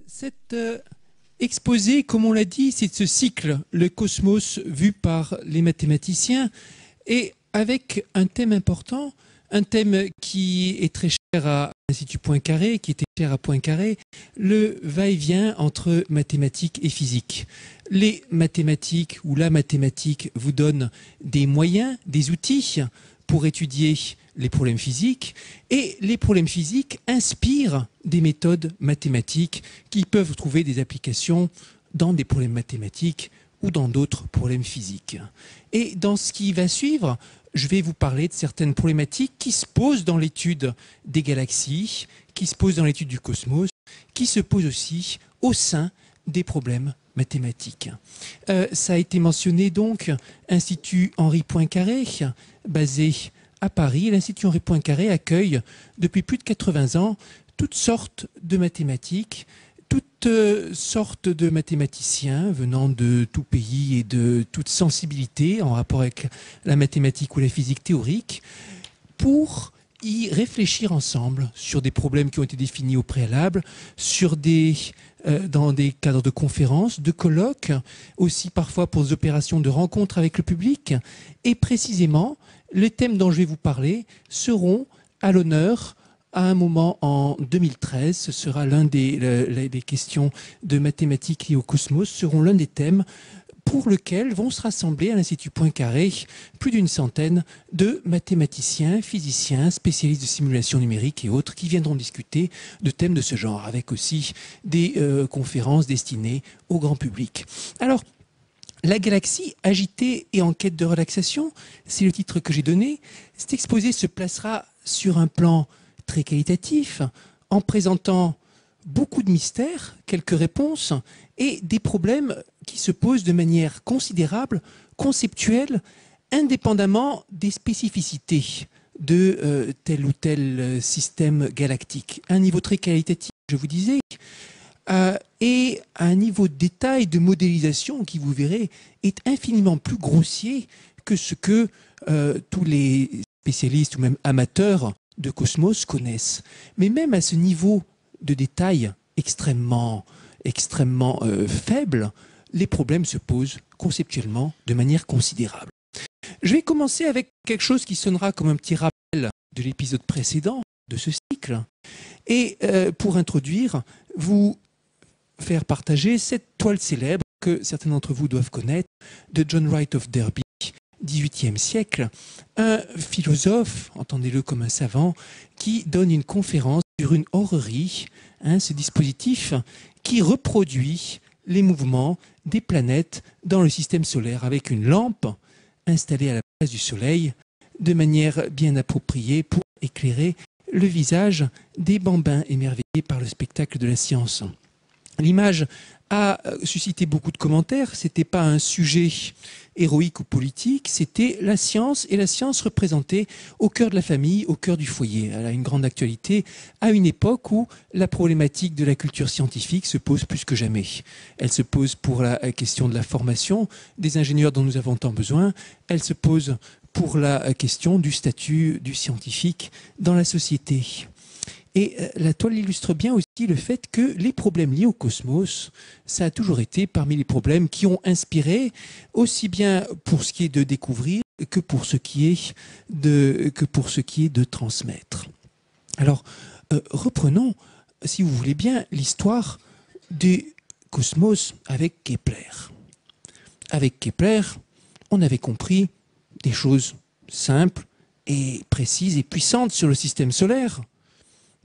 Cet exposé, comme on l'a dit, c'est ce cycle, le cosmos vu par les mathématiciens, et avec un thème important, un thème qui est très cher à l'Institut Poincaré, qui était cher à Poincaré, le va-et-vient entre mathématiques et physique. Les mathématiques ou la mathématique vous donnent des moyens, des outils pour étudier les problèmes physiques, et les problèmes physiques inspirent des méthodes mathématiques qui peuvent trouver des applications dans des problèmes mathématiques ou dans d'autres problèmes physiques. Et dans ce qui va suivre, je vais vous parler de certaines problématiques qui se posent dans l'étude des galaxies, qui se posent dans l'étude du cosmos, qui se posent aussi au sein des problèmes mathématiques. Ça a été mentionné donc, Institut Henri Poincaré, basé à Paris. L'Institut Henri Poincaré accueille depuis plus de 80 ans toutes sortes de mathématiques, toutes sortes de mathématiciens venant de tout pays et de toute sensibilité en rapport avec la mathématique ou la physique théorique, pour y réfléchir ensemble sur des problèmes qui ont été définis au préalable, dans des cadres de conférences, de colloques, aussi parfois pour des opérations de rencontres avec le public. Et précisément, les thèmes dont je vais vous parler seront à l'honneur à un moment en 2013. Ce sera l'un des questions de mathématiques liées au cosmos, seront l'un des thèmes pour lequel vont se rassembler à l'Institut Poincaré plus d'une centaine de mathématiciens, physiciens, spécialistes de simulation numérique et autres qui viendront discuter de thèmes de ce genre, avec aussi des conférences destinées au grand public. Alors, la galaxie agitée et en quête de relaxation, c'est le titre que j'ai donné. Cet exposé se placera sur un plan très qualitatif, en présentant beaucoup de mystères, quelques réponses et des problèmes qui se posent de manière considérable, conceptuelle, indépendamment des spécificités de tel ou tel système galactique. À un niveau très qualitatif, je vous disais, et à un niveau de détail, de modélisation qui, vous verrez, est infiniment plus grossier que ce que tous les spécialistes ou même amateurs de cosmos connaissent. Mais même à ce niveau de détail extrêmement faible, les problèmes se posent conceptuellement de manière considérable. Je vais commencer avec quelque chose qui sonnera comme un petit rappel de l'épisode précédent de ce cycle, et pour introduire, vous faire partager cette toile célèbre que certains d'entre vous doivent connaître, de John Wright of Derby, XVIIIe siècle, un philosophe, entendez-le comme un savant, qui donne une conférence sur une orrerie, ce dispositif qui reproduit les mouvements des planètes dans le système solaire avec une lampe installée à la place du Soleil de manière bien appropriée pour éclairer le visage des bambins émerveillés par le spectacle de la science. L'image a suscité beaucoup de commentaires. Ce n'était pas un sujet héroïque ou politique, c'était la science, et la science représentée au cœur de la famille, au cœur du foyer. Elle a une grande actualité à une époque où la problématique de la culture scientifique se pose plus que jamais. Elle se pose pour la question de la formation des ingénieurs dont nous avons tant besoin. Elle se pose pour la question du statut du scientifique dans la société. Et la toile illustre bien aussi le fait que les problèmes liés au cosmos, ça a toujours été parmi les problèmes qui ont inspiré, aussi bien pour ce qui est de découvrir que pour ce qui est de transmettre. Alors, reprenons, si vous voulez bien, l'histoire du cosmos avec Kepler. Avec Kepler, on avait compris des choses simples et précises et puissantes sur le système solaire.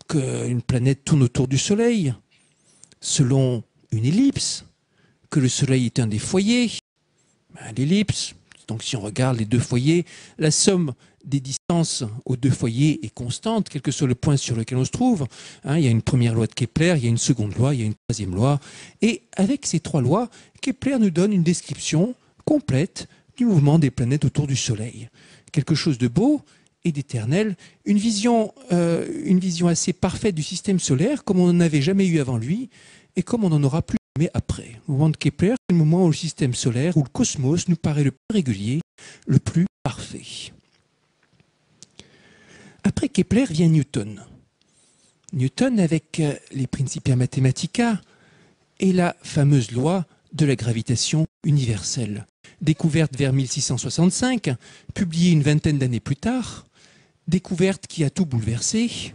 Qu'une planète tourne autour du Soleil selon une ellipse, que le Soleil est un des foyers. L'ellipse, donc si on regarde les deux foyers, la somme des distances aux deux foyers est constante, quel que soit le point sur lequel on se trouve. Il y a une première loi de Kepler, il y a une seconde loi, il y a une troisième loi. Et avec ces trois lois, Kepler nous donne une description complète du mouvement des planètes autour du Soleil. Quelque chose de beau et d'éternel, une vision assez parfaite du système solaire, comme on n'en avait jamais eu avant lui, et comme on n'en aura plus jamais après. Le moment de Kepler, c'est le moment où le système solaire, où le cosmos nous paraît le plus régulier, le plus parfait. Après Kepler vient Newton. Newton, avec les Principia Mathematica, est la fameuse loi de la gravitation universelle, découverte vers 1665, publiée une vingtaine d'années plus tard, découverte qui a tout bouleversé,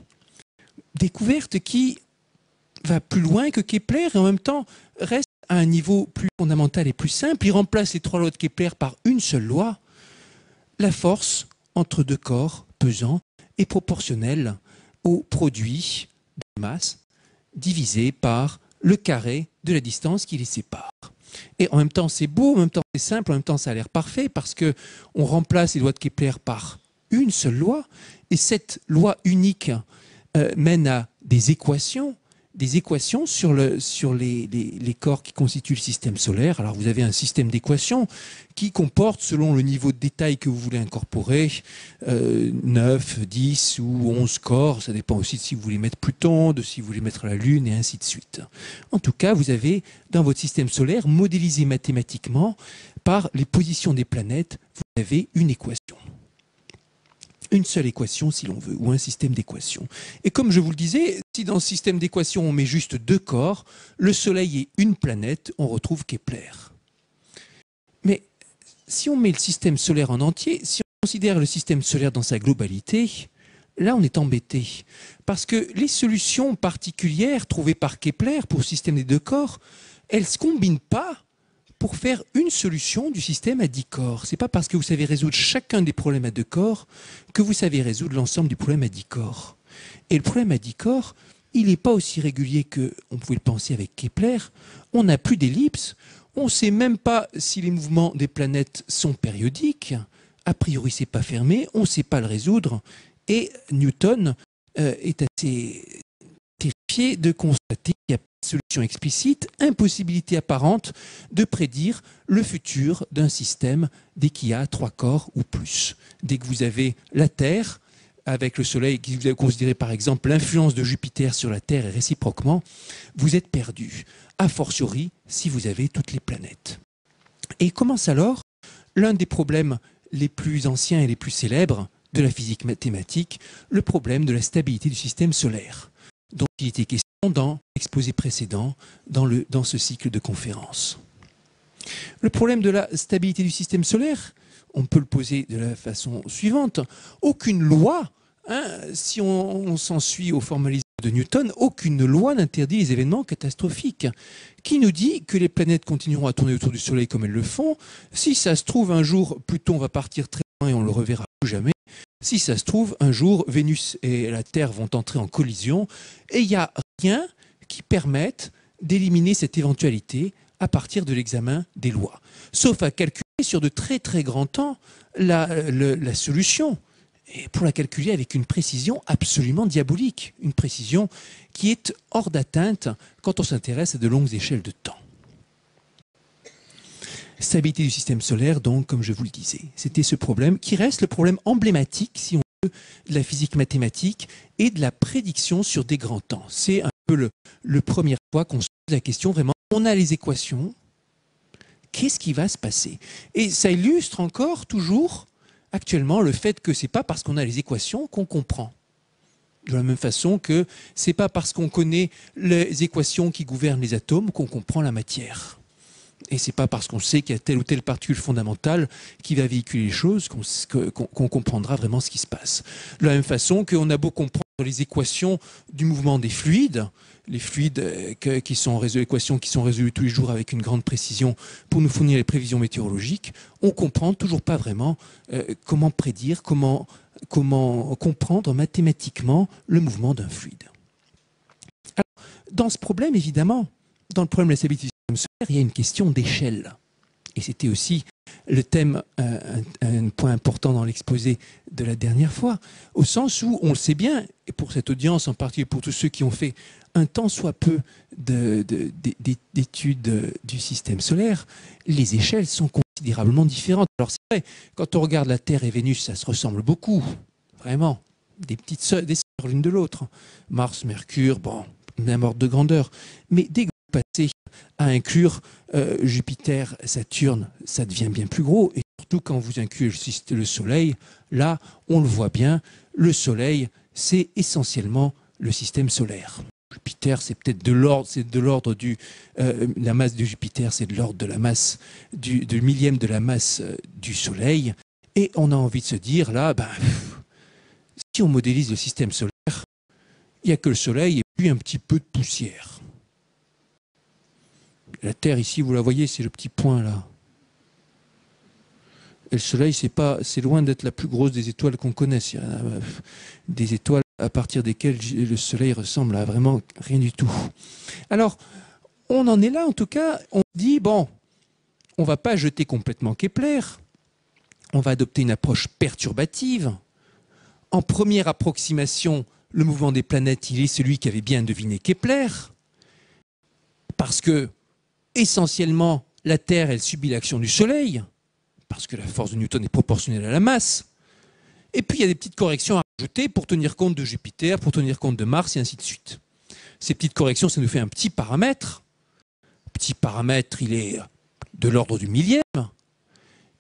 découverte qui va plus loin que Kepler et en même temps reste à un niveau plus fondamental et plus simple. Il remplace les trois lois de Kepler par une seule loi. La force entre deux corps pesants est proportionnelle au produit de masse divisé par le carré de la distance qui les sépare. Et en même temps, c'est beau, en même temps, c'est simple, en même temps, ça a l'air parfait parce qu'on remplace les lois de Kepler par une seule loi. Et cette loi unique mène à des équations sur les corps qui constituent le système solaire. Alors vous avez un système d'équations qui comporte, selon le niveau de détail que vous voulez incorporer, 9, 10 ou 11 corps. Ça dépend aussi de si vous voulez mettre Pluton, de si vous voulez mettre la Lune et ainsi de suite. En tout cas, vous avez dans votre système solaire, modélisé mathématiquement par les positions des planètes, vous avez une équation. Une seule équation si l'on veut, ou un système d'équations. Et comme je vous le disais, si dans ce système d'équations on met juste deux corps, le Soleil et une planète, on retrouve Kepler. Mais si on met le système solaire en entier, si on considère le système solaire dans sa globalité, là on est embêté. Parce que les solutions particulières trouvées par Kepler pour le système des deux corps, elles ne se combinent pas pour faire une solution du système à 10 corps. Ce n'est pas parce que vous savez résoudre chacun des problèmes à 2 corps que vous savez résoudre l'ensemble du problème à 10 corps. Et le problème à 10 corps, il n'est pas aussi régulier qu'on pouvait le penser avec Kepler. On n'a plus d'ellipse. On ne sait même pas si les mouvements des planètes sont périodiques. A priori, ce n'est pas fermé. On ne sait pas le résoudre. Et Newton est assez terrifié de constater qu'il n'y a pas de solution explicite, impossibilité apparente de prédire le futur d'un système dès qu'il y a 3 corps ou plus. Dès que vous avez la Terre, avec le Soleil, qui vous avez considéré par exemple l'influence de Jupiter sur la Terre et réciproquement, vous êtes perdu, a fortiori si vous avez toutes les planètes. Et commence alors l'un des problèmes les plus anciens et les plus célèbres de la physique mathématique, le problème de la stabilité du système solaire, dont il était question dans l'exposé précédent, dans ce cycle de conférences. Le problème de la stabilité du système solaire, on peut le poser de la façon suivante. Aucune loi, si on s'en suit au formalisme de Newton, aucune loi n'interdit les événements catastrophiques. Qui nous dit que les planètes continueront à tourner autour du Soleil comme elles le font? Si ça se trouve, un jour, Pluton va partir très loin et on ne le reverra plus jamais. Si ça se trouve, un jour, Vénus et la Terre vont entrer en collision et il n'y a rien qui permette d'éliminer cette éventualité à partir de l'examen des lois. Sauf à calculer sur de très très grands temps la solution. Et pour la calculer avec une précision absolument diabolique. Une précision qui est hors d'atteinte quand on s'intéresse à de longues échelles de temps. Stabilité du système solaire, donc, comme je vous le disais. C'était ce problème qui reste le problème emblématique, si on veut, de la physique mathématique et de la prédiction sur des grands temps. C'est un peu le première fois qu'on se pose la question, vraiment, on a les équations, qu'est-ce qui va se passer? Et ça illustre encore, toujours, actuellement, le fait que ce n'est pas parce qu'on a les équations qu'on comprend. De la même façon que ce n'est pas parce qu'on connaît les équations qui gouvernent les atomes qu'on comprend la matière. Et ce n'est pas parce qu'on sait qu'il y a telle ou telle particule fondamentale qui va véhiculer les choses qu'on comprendra vraiment ce qui se passe. De la même façon qu'on a beau comprendre les équations du mouvement des fluides, les fluides équations qui sont résolues tous les jours avec une grande précision pour nous fournir les prévisions météorologiques, on ne comprend toujours pas vraiment comment prédire, comment comprendre mathématiquement le mouvement d'un fluide. Alors, dans ce problème, évidemment, dans le problème de la stabilité du système solaire, il y a une question d'échelle. Et c'était aussi le thème, un point important dans l'exposé de la dernière fois, au sens où, on le sait bien, et pour cette audience, en particulier pour tous ceux qui ont fait un tant soit peu d'études du système solaire, les échelles sont considérablement différentes. Alors c'est vrai, quand on regarde la Terre et Vénus, ça se ressemble beaucoup, vraiment, des sœurs l'une de l'autre. Mars, Mercure, bon, même ordre de grandeur. Mais dès que vous passez à inclure Jupiter, Saturne, ça devient bien plus gros. Et surtout quand vous incluez le Soleil, là, on le voit bien, le Soleil, c'est essentiellement le système solaire. Jupiter, Jupiter, c'est peut-être de l'ordre du... la masse de Jupiter, c'est de l'ordre de la masse, du millième de la masse du Soleil. Et on a envie de se dire, là, si on modélise le système solaire, il n'y a que le Soleil et puis un petit peu de poussière. La Terre, ici, vous la voyez, c'est le petit point, là. Et le Soleil, c'est loin d'être la plus grosse des étoiles qu'on connaisse. Il y a des étoiles à partir desquelles le Soleil ressemble à vraiment rien du tout. Alors, on en est là, en tout cas. On dit, bon, on ne va pas jeter complètement Kepler. On va adopter une approche perturbative. En première approximation, le mouvement des planètes, il est celui qu'avait bien deviné Kepler. Parce que, essentiellement, la Terre, elle subit l'action du Soleil. Parce que la force de Newton est proportionnelle à la masse. Et puis, il y a des petites corrections à rajouter pour tenir compte de Jupiter, pour tenir compte de Mars, et ainsi de suite. Ces petites corrections, ça nous fait un petit paramètre. Le petit paramètre, il est de l'ordre du millième.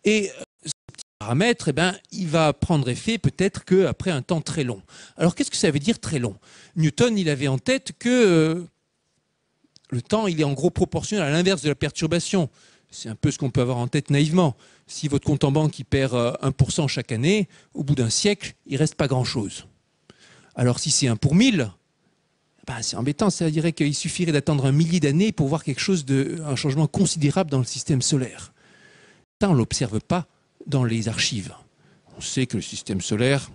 Et ce petit paramètre, il va prendre effet peut-être qu'après un temps très long. Alors, qu'est-ce que ça veut dire très long? Newton, il avait en tête que le temps, il est en gros proportionnel à l'inverse de la perturbation. C'est un peu ce qu'on peut avoir en tête naïvement. Si votre compte en banque il perd 1% chaque année, au bout d'un siècle, il ne reste pas grand-chose. Alors si c'est 1 pour 1000, c'est embêtant. Ça dirait qu'il suffirait d'attendre un millier d'années pour voir un changement considérable dans le système solaire. Ça, on ne l'observe pas dans les archives. On sait que le système solaire,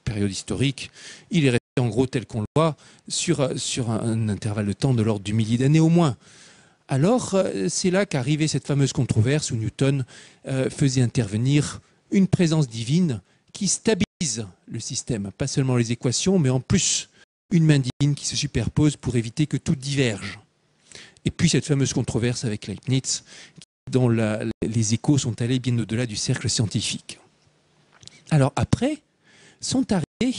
période historique, il est resté en gros tel qu'on le voit sur un intervalle de temps de l'ordre du millier d'années au moins. Alors, c'est là qu'arrivait cette fameuse controverse où Newton faisait intervenir une présence divine qui stabilise le système. Pas seulement les équations, mais en plus, une main divine qui se superpose pour éviter que tout diverge. Et puis, cette fameuse controverse avec Leibniz, dont les échos sont allés bien au-delà du cercle scientifique. Alors après, sont arrivés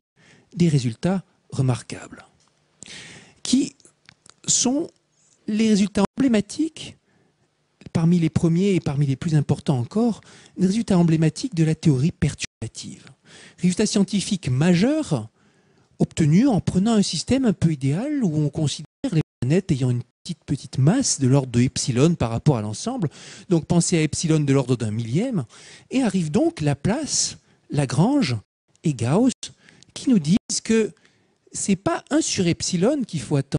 des résultats remarquables, qui sont les résultats emblématiques, parmi les premiers et parmi les plus importants encore, des résultats emblématiques de la théorie perturbative. Résultats scientifiques majeurs obtenus en prenant un système un peu idéal où on considère les planètes ayant une petite masse de l'ordre de epsilon par rapport à l'ensemble. Donc pensez à epsilon de l'ordre d'un millième. Et arrive donc Laplace, Lagrange et Gauss qui nous disent que ce n'est pas 1 sur epsilon qu'il faut attendre.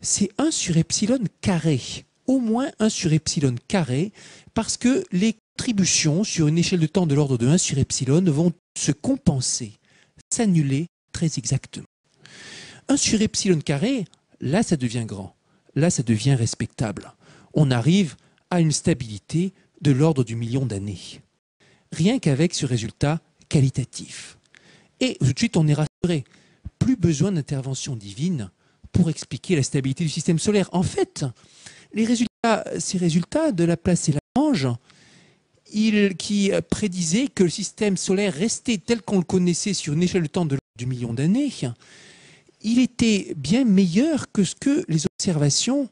C'est 1 sur epsilon carré, au moins 1 sur epsilon carré, parce que les contributions sur une échelle de temps de l'ordre de 1 sur epsilon vont se compenser, s'annuler très exactement. 1 sur epsilon carré, là ça devient grand, là ça devient respectable. On arrive à une stabilité de l'ordre du million d'années. Rien qu'avec ce résultat qualitatif. Et tout de suite on est rassuré, plus besoin d'intervention divine pour expliquer la stabilité du système solaire. En fait, ces résultats de Laplace et Lagrange, qui prédisaient que le système solaire restait tel qu'on le connaissait sur une échelle de temps de l'ordre du million d'années, il était bien meilleur que ce que les observations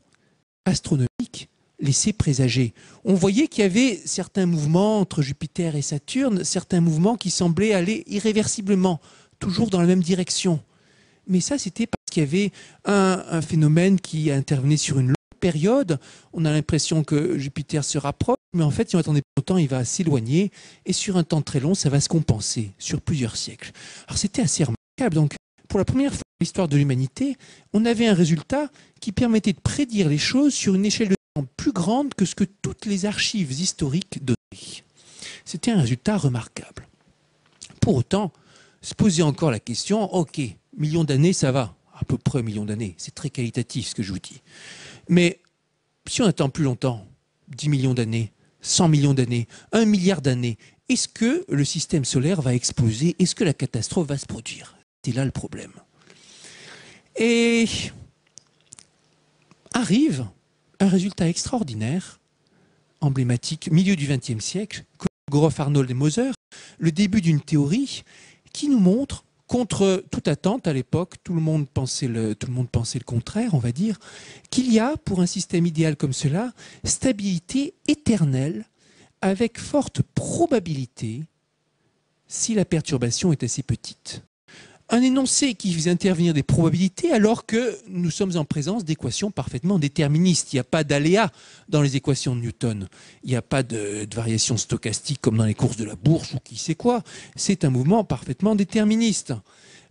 astronomiques laissaient présager. On voyait qu'il y avait certains mouvements entre Jupiter et Saturne, certains mouvements qui semblaient aller irréversiblement, toujours dans la même direction. Mais ça, c'était parce qu'il y avait un phénomène qui intervenait sur une longue période. On a l'impression que Jupiter se rapproche, mais en fait, si on attendait plus longtemps, il va s'éloigner. Et sur un temps très long, ça va se compenser sur plusieurs siècles. Alors, c'était assez remarquable. Donc, pour la première fois dans l'histoire de l'humanité, on avait un résultat qui permettait de prédire les choses sur une échelle de temps plus grande que ce que toutes les archives historiques donnaient. C'était un résultat remarquable. Pour autant, se poser encore la question, ok, millions d'années, ça va, à peu près un million d'années, c'est très qualitatif ce que je vous dis. Mais si on attend plus longtemps, 10 millions d'années, 100 millions d'années, 1 milliard d'années, est-ce que le système solaire va exploser? Est-ce que la catastrophe va se produire? C'est là le problème. Et arrive un résultat extraordinaire, emblématique, milieu du XXe siècle, Kolmogorov, Arnold et Moser, le début d'une théorie qui nous montre, contre toute attente à l'époque, tout le monde pensait le contraire, on va dire, qu'il y a, pour un système idéal comme cela, stabilité éternelle, avec forte probabilité, si la perturbation est assez petite. un énoncé qui faisait intervenir des probabilités alors que nous sommes en présence d'équations parfaitement déterministes. Il n'y a pas d'aléas dans les équations de Newton. Il n'y a pas de variation stochastique comme dans les courses de la bourse ou qui sait quoi. C'est un mouvement parfaitement déterministe.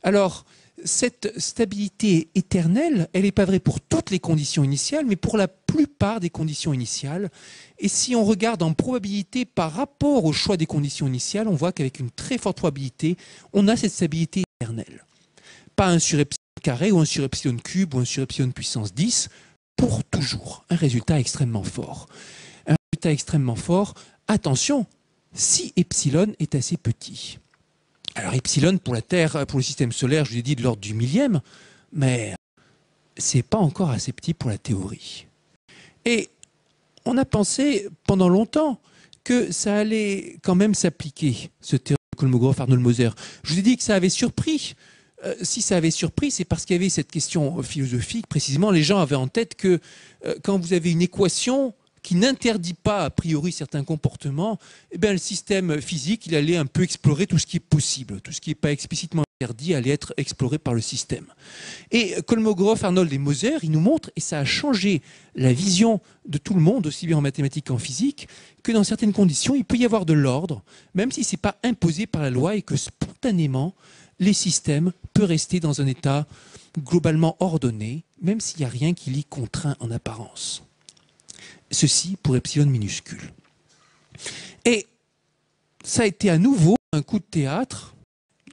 Alors, cette stabilité éternelle, elle n'est pas vraie pour toutes les conditions initiales, mais pour la plupart des conditions initiales. Et si on regarde en probabilité par rapport au choix des conditions initiales, on voit qu'avec une très forte probabilité, on a cette stabilité éternelle. Pas 1 sur epsilon carré ou 1 sur epsilon cube ou 1 sur epsilon puissance 10, pour toujours. Un résultat extrêmement fort. Un résultat extrêmement fort, attention, si epsilon est assez petit. Alors epsilon pour la Terre, pour le système solaire, je vous ai dit de l'ordre du millième, mais c'est pas encore assez petit pour la théorie. Et on a pensé pendant longtemps que ça allait quand même s'appliquer, ce théorème de Kolmogorov-Arnold-Moser. Je vous ai dit que ça avait surpris. Si ça avait surpris, c'est parce qu'il y avait cette question philosophique. Précisément, les gens avaient en tête que quand vous avez une équation qui n'interdit pas a priori certains comportements, eh bien, le système physique, il allait un peu explorer tout ce qui est possible. Tout ce qui n'est pas explicitement interdit allait être exploré par le système. Et Kolmogorov, Arnold et Moser, ils nous montrent, et ça a changé la vision de tout le monde, aussi bien en mathématiques qu'en physique, que dans certaines conditions, il peut y avoir de l'ordre, même si ce n'est pas imposé par la loi et que spontanément, les systèmes peuvent rester dans un état globalement ordonné, même s'il n'y a rien qui l'y contraint en apparence. Ceci pour epsilon minuscule. Et ça a été à nouveau un coup de théâtre.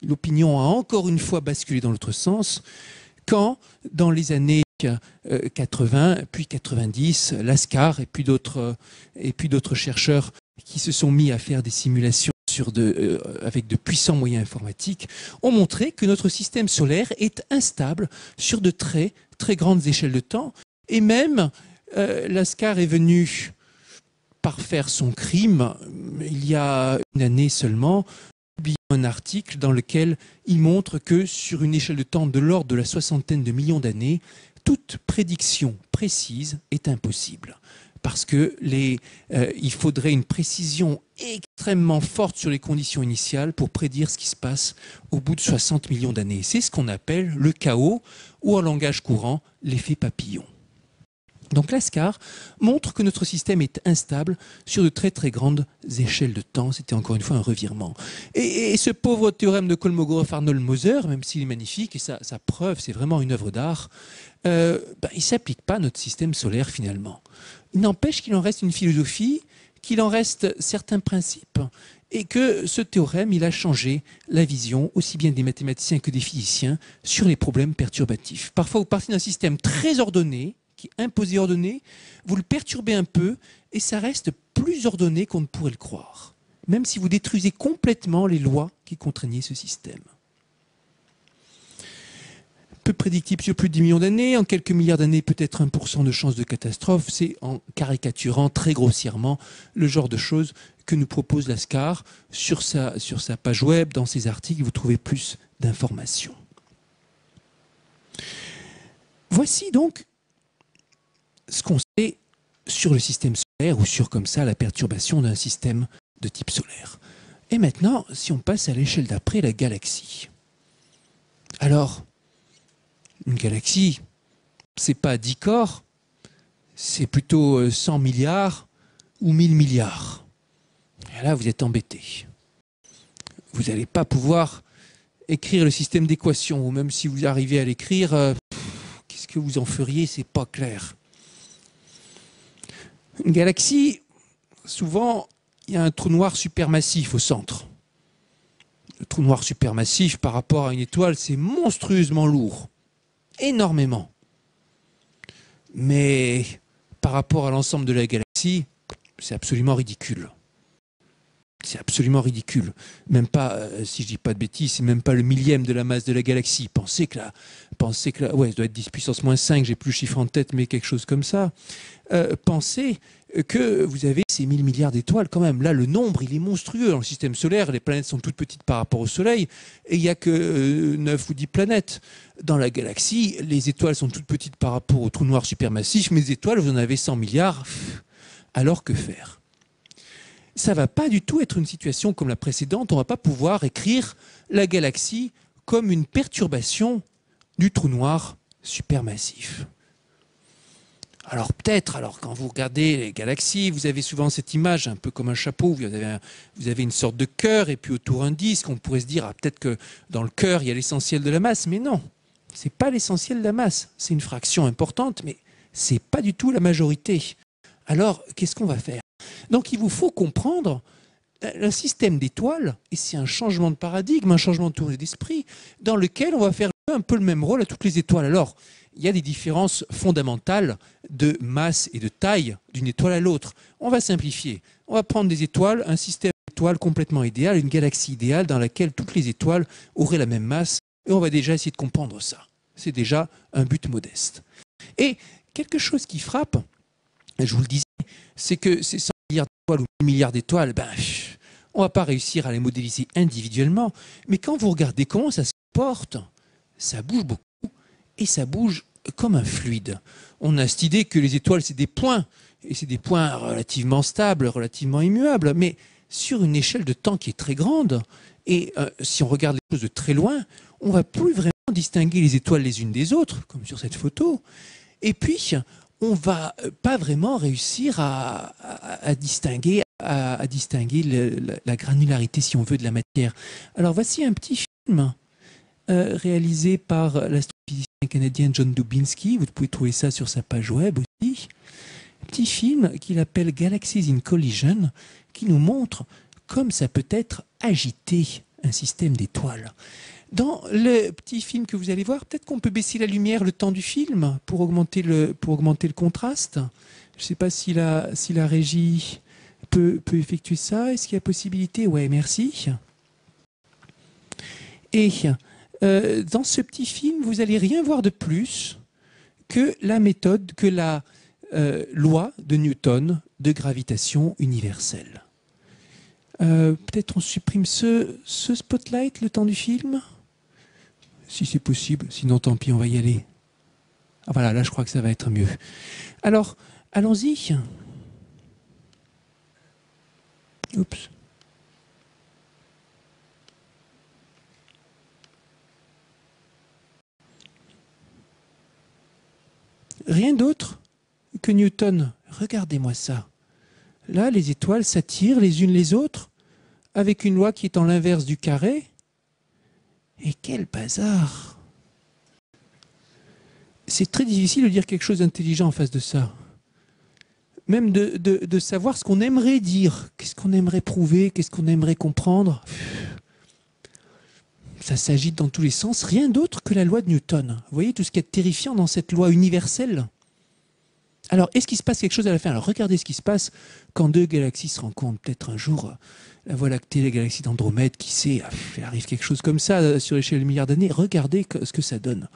L'opinion a encore une fois basculé dans l'autre sens quand, dans les années 80, puis 90, Laskar et puis d'autres chercheurs qui se sont mis à faire des simulations avec de puissants moyens informatiques, ont montré que notre système solaire est instable sur de très, très grandes échelles de temps. Et même, Laskar est venu parfaire son crime il y a une année seulement, publiant un article dans lequel il montre que sur une échelle de temps de l'ordre de la soixantaine de millions d'années, toute prédiction précise est impossible. Parce qu'il faudrait une précision extrêmement forte sur les conditions initiales pour prédire ce qui se passe au bout de 60 millions d'années. C'est ce qu'on appelle le chaos, ou en langage courant, l'effet papillon. Donc Laskar montre que notre système est instable sur de très très grandes échelles de temps. C'était encore une fois un revirement. Et ce pauvre théorème de Kolmogorov-Arnold-Moser, même s'il est magnifique, et sa preuve, c'est vraiment une œuvre d'art, il ne s'applique pas à notre système solaire finalement. Il n'empêche qu'il en reste une philosophie, qu'il en reste certains principes, et que ce théorème, il a changé la vision, aussi bien des mathématiciens que des physiciens, sur les problèmes perturbatifs. Parfois, vous partez d'un système très ordonné, qui est imposé ordonné, vous le perturbez un peu, et ça reste plus ordonné qu'on ne pourrait le croire, même si vous détruisez complètement les lois qui contraignaient ce système. Peu prédictible sur plus de 10 millions d'années, en quelques milliards d'années, peut-être 1% de chance de catastrophe. C'est en caricaturant très grossièrement le genre de choses que nous propose Laskar sur sa page web, dans ses articles, vous trouvez plus d'informations. Voici donc ce qu'on sait sur le système solaire ou sur comme ça la perturbation d'un système de type solaire. Et maintenant, si on passe à l'échelle d'après, la galaxie. Alors, une galaxie, c'est pas 10 corps, c'est plutôt 100 milliards ou 1000 milliards. Et là, vous êtes embêté. Vous n'allez pas pouvoir écrire le système d'équations, ou même si vous arrivez à l'écrire, qu'est-ce que vous en feriez, c'est pas clair. Une galaxie, souvent, il y a un trou noir supermassif au centre. Le trou noir supermassif, par rapport à une étoile, c'est monstrueusement lourd. Énormément. Mais par rapport à l'ensemble de la galaxie, c'est absolument ridicule. C'est absolument ridicule. Même pas, si je dis pas de bêtises, c'est même pas le millième de la masse de la galaxie. Pensez que ouais, ça doit être 10 puissance moins 5, j'ai plus le chiffre en tête, mais quelque chose comme ça. Pensez que vous avez ces 1000 milliards d'étoiles quand même. Là, le nombre, il est monstrueux. Dans le système solaire, les planètes sont toutes petites par rapport au Soleil, et il n'y a que 9 ou 10 planètes. Dans la galaxie, les étoiles sont toutes petites par rapport au trou noir supermassif, mais les étoiles, vous en avez 100 milliards. Alors que faire ? Ça ne va pas du tout être une situation comme la précédente. On ne va pas pouvoir écrire la galaxie comme une perturbation du trou noir supermassif. Alors peut-être, quand vous regardez les galaxies, vous avez souvent cette image un peu comme un chapeau, vous avez une sorte de cœur et puis autour un disque. On pourrait se dire, peut-être que dans le cœur, il y a l'essentiel de la masse, mais non, ce n'est pas l'essentiel de la masse. C'est une fraction importante, mais ce n'est pas du tout la majorité. Alors, qu'est-ce qu'on va faire? Donc il vous faut comprendre un système d'étoiles, et c'est un changement de paradigme, un changement de tournée d'esprit, dans lequel on va faire un peu le même rôle à toutes les étoiles. Alors, il y a des différences fondamentales de masse et de taille d'une étoile à l'autre. On va simplifier. On va prendre des étoiles, un système d'étoiles complètement idéal, une galaxie idéale dans laquelle toutes les étoiles auraient la même masse, et on va déjà essayer de comprendre ça. C'est déjà un but modeste. Et quelque chose qui frappe, je vous le disais, c'est que ces 100 milliards d'étoiles ou 1000 milliards d'étoiles, on ne va pas réussir à les modéliser individuellement, mais quand vous regardez comment ça se porte, ça bouge beaucoup et ça bouge comme un fluide. On a cette idée que les étoiles, c'est des points, et c'est des points relativement stables, relativement immuables, mais sur une échelle de temps qui est très grande, et si on regarde les choses de très loin, on ne va plus vraiment distinguer les étoiles les unes des autres, comme sur cette photo, et puis on ne va pas vraiment réussir à distinguer, la granularité, si on veut, de la matière. Alors voici un petit film réalisé par l'astrophysicien canadien John Dubinsky. Vous pouvez trouver ça sur sa page web aussi. Un petit film qu'il appelle Galaxies in Collision, qui nous montre comme ça peut être agité un système d'étoiles. Dans le petit film que vous allez voir, peut-être qu'on peut baisser la lumière le temps du film pour augmenter le contraste. Je ne sais pas si la régie peut effectuer ça. Est-ce qu'il y a possibilité? Ouais, merci. Et dans ce petit film, vous n'allez rien voir de plus que la méthode, que la loi de Newton de gravitation universelle. Peut-être on supprime ce spotlight le temps du film, si c'est possible. Sinon, tant pis, on va y aller. Ah, voilà, là, je crois que ça va être mieux. Alors, allons-y. Oups. Rien d'autre que Newton. Regardez-moi ça. Là, les étoiles s'attirent les unes les autres avec une loi qui est en l'inverse du carré. Et quel bazar! C'est très difficile de dire quelque chose d'intelligent en face de ça. Même de savoir ce qu'on aimerait dire, qu'est-ce qu'on aimerait prouver, qu'est-ce qu'on aimerait comprendre. Ça s'agite dans tous les sens, rien d'autre que la loi de Newton. Vous voyez tout ce qui est terrifiant dans cette loi universelle? Alors, est-ce qu'il se passe quelque chose à la fin? Alors, regardez ce qui se passe quand deux galaxies se rencontrent. Peut-être un jour, la Voie lactée, la galaxie d'Andromède, qui sait, il arrive quelque chose comme ça sur l'échelle de milliards d'années. Regardez ce que ça donne.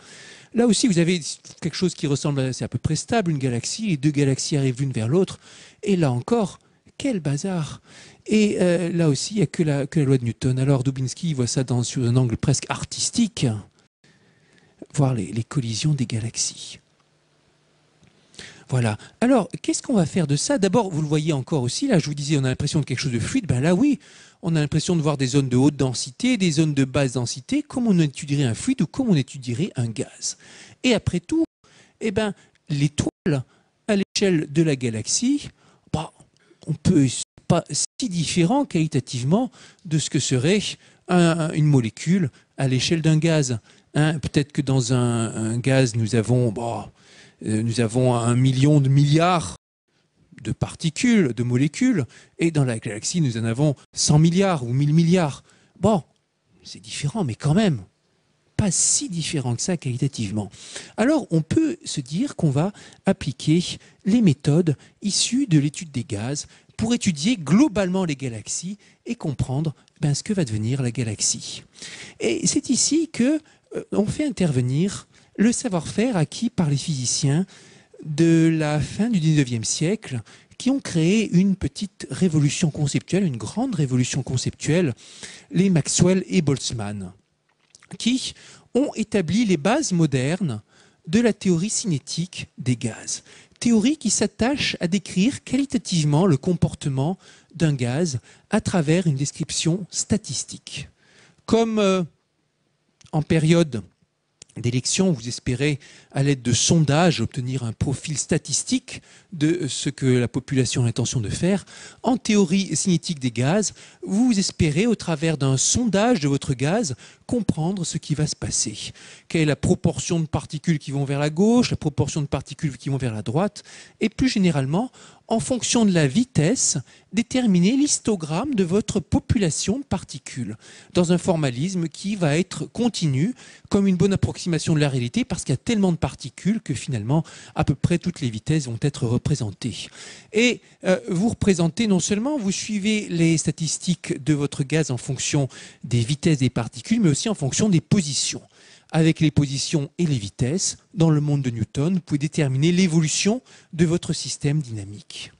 Là aussi, vous avez quelque chose qui ressemble, c'est à peu près stable, une galaxie, les deux galaxies arrivent l'une vers l'autre. Et là encore, quel bazar! Et là aussi, il n'y a que la loi de Newton. Alors, Dubinsky voit ça sur un angle presque artistique, voir les collisions des galaxies. Voilà. Alors, qu'est-ce qu'on va faire de ça? D'abord, vous le voyez encore aussi, là, je vous disais, on a l'impression de quelque chose de fluide. Ben là, oui, on a l'impression de voir des zones de haute densité, des zones de basse densité, comme on étudierait un fluide ou comme on étudierait un gaz. Et après tout, eh ben, l'étoile, à l'échelle de la galaxie, on peut pas si différent qualitativement de ce que serait une molécule à l'échelle d'un gaz. Peut-être que dans un gaz, nous avons 1 million de milliards de particules, de molécules, et dans la galaxie, nous en avons 100 milliards ou 1000 milliards. Bon, c'est différent, mais quand même, pas si différent que ça qualitativement. Alors, on peut se dire qu'on va appliquer les méthodes issues de l'étude des gaz pour étudier globalement les galaxies et comprendre ce que va devenir la galaxie. Et c'est ici qu'on fait intervenir le savoir-faire acquis par les physiciens de la fin du 19e siècle qui ont créé une petite révolution conceptuelle, une grande révolution conceptuelle, les Maxwell et Boltzmann, qui ont établi les bases modernes de la théorie cinétique des gaz. Théorie qui s'attache à décrire qualitativement le comportement d'un gaz à travers une description statistique. Comme en période d'élection, vous espérez, à l'aide de sondages, obtenir un profil statistique de ce que la population a l'intention de faire. En théorie cinétique des gaz, vous espérez, au travers d'un sondage de votre gaz, comprendre ce qui va se passer. Quelle est la proportion de particules qui vont vers la gauche, la proportion de particules qui vont vers la droite, et plus généralement, en fonction de la vitesse, déterminer l'histogramme de votre population de particules, dans un formalisme qui va être continu, comme une bonne approximation de la réalité, parce qu'il y a tellement de particules que finalement, à peu près toutes les vitesses vont être représentées. Et vous représentez non seulement, vous suivez les statistiques de votre gaz en fonction des vitesses des particules, mais aussi en fonction des positions. Avec les positions et les vitesses, dans le monde de Newton, vous pouvez déterminer l'évolution de votre système dynamique,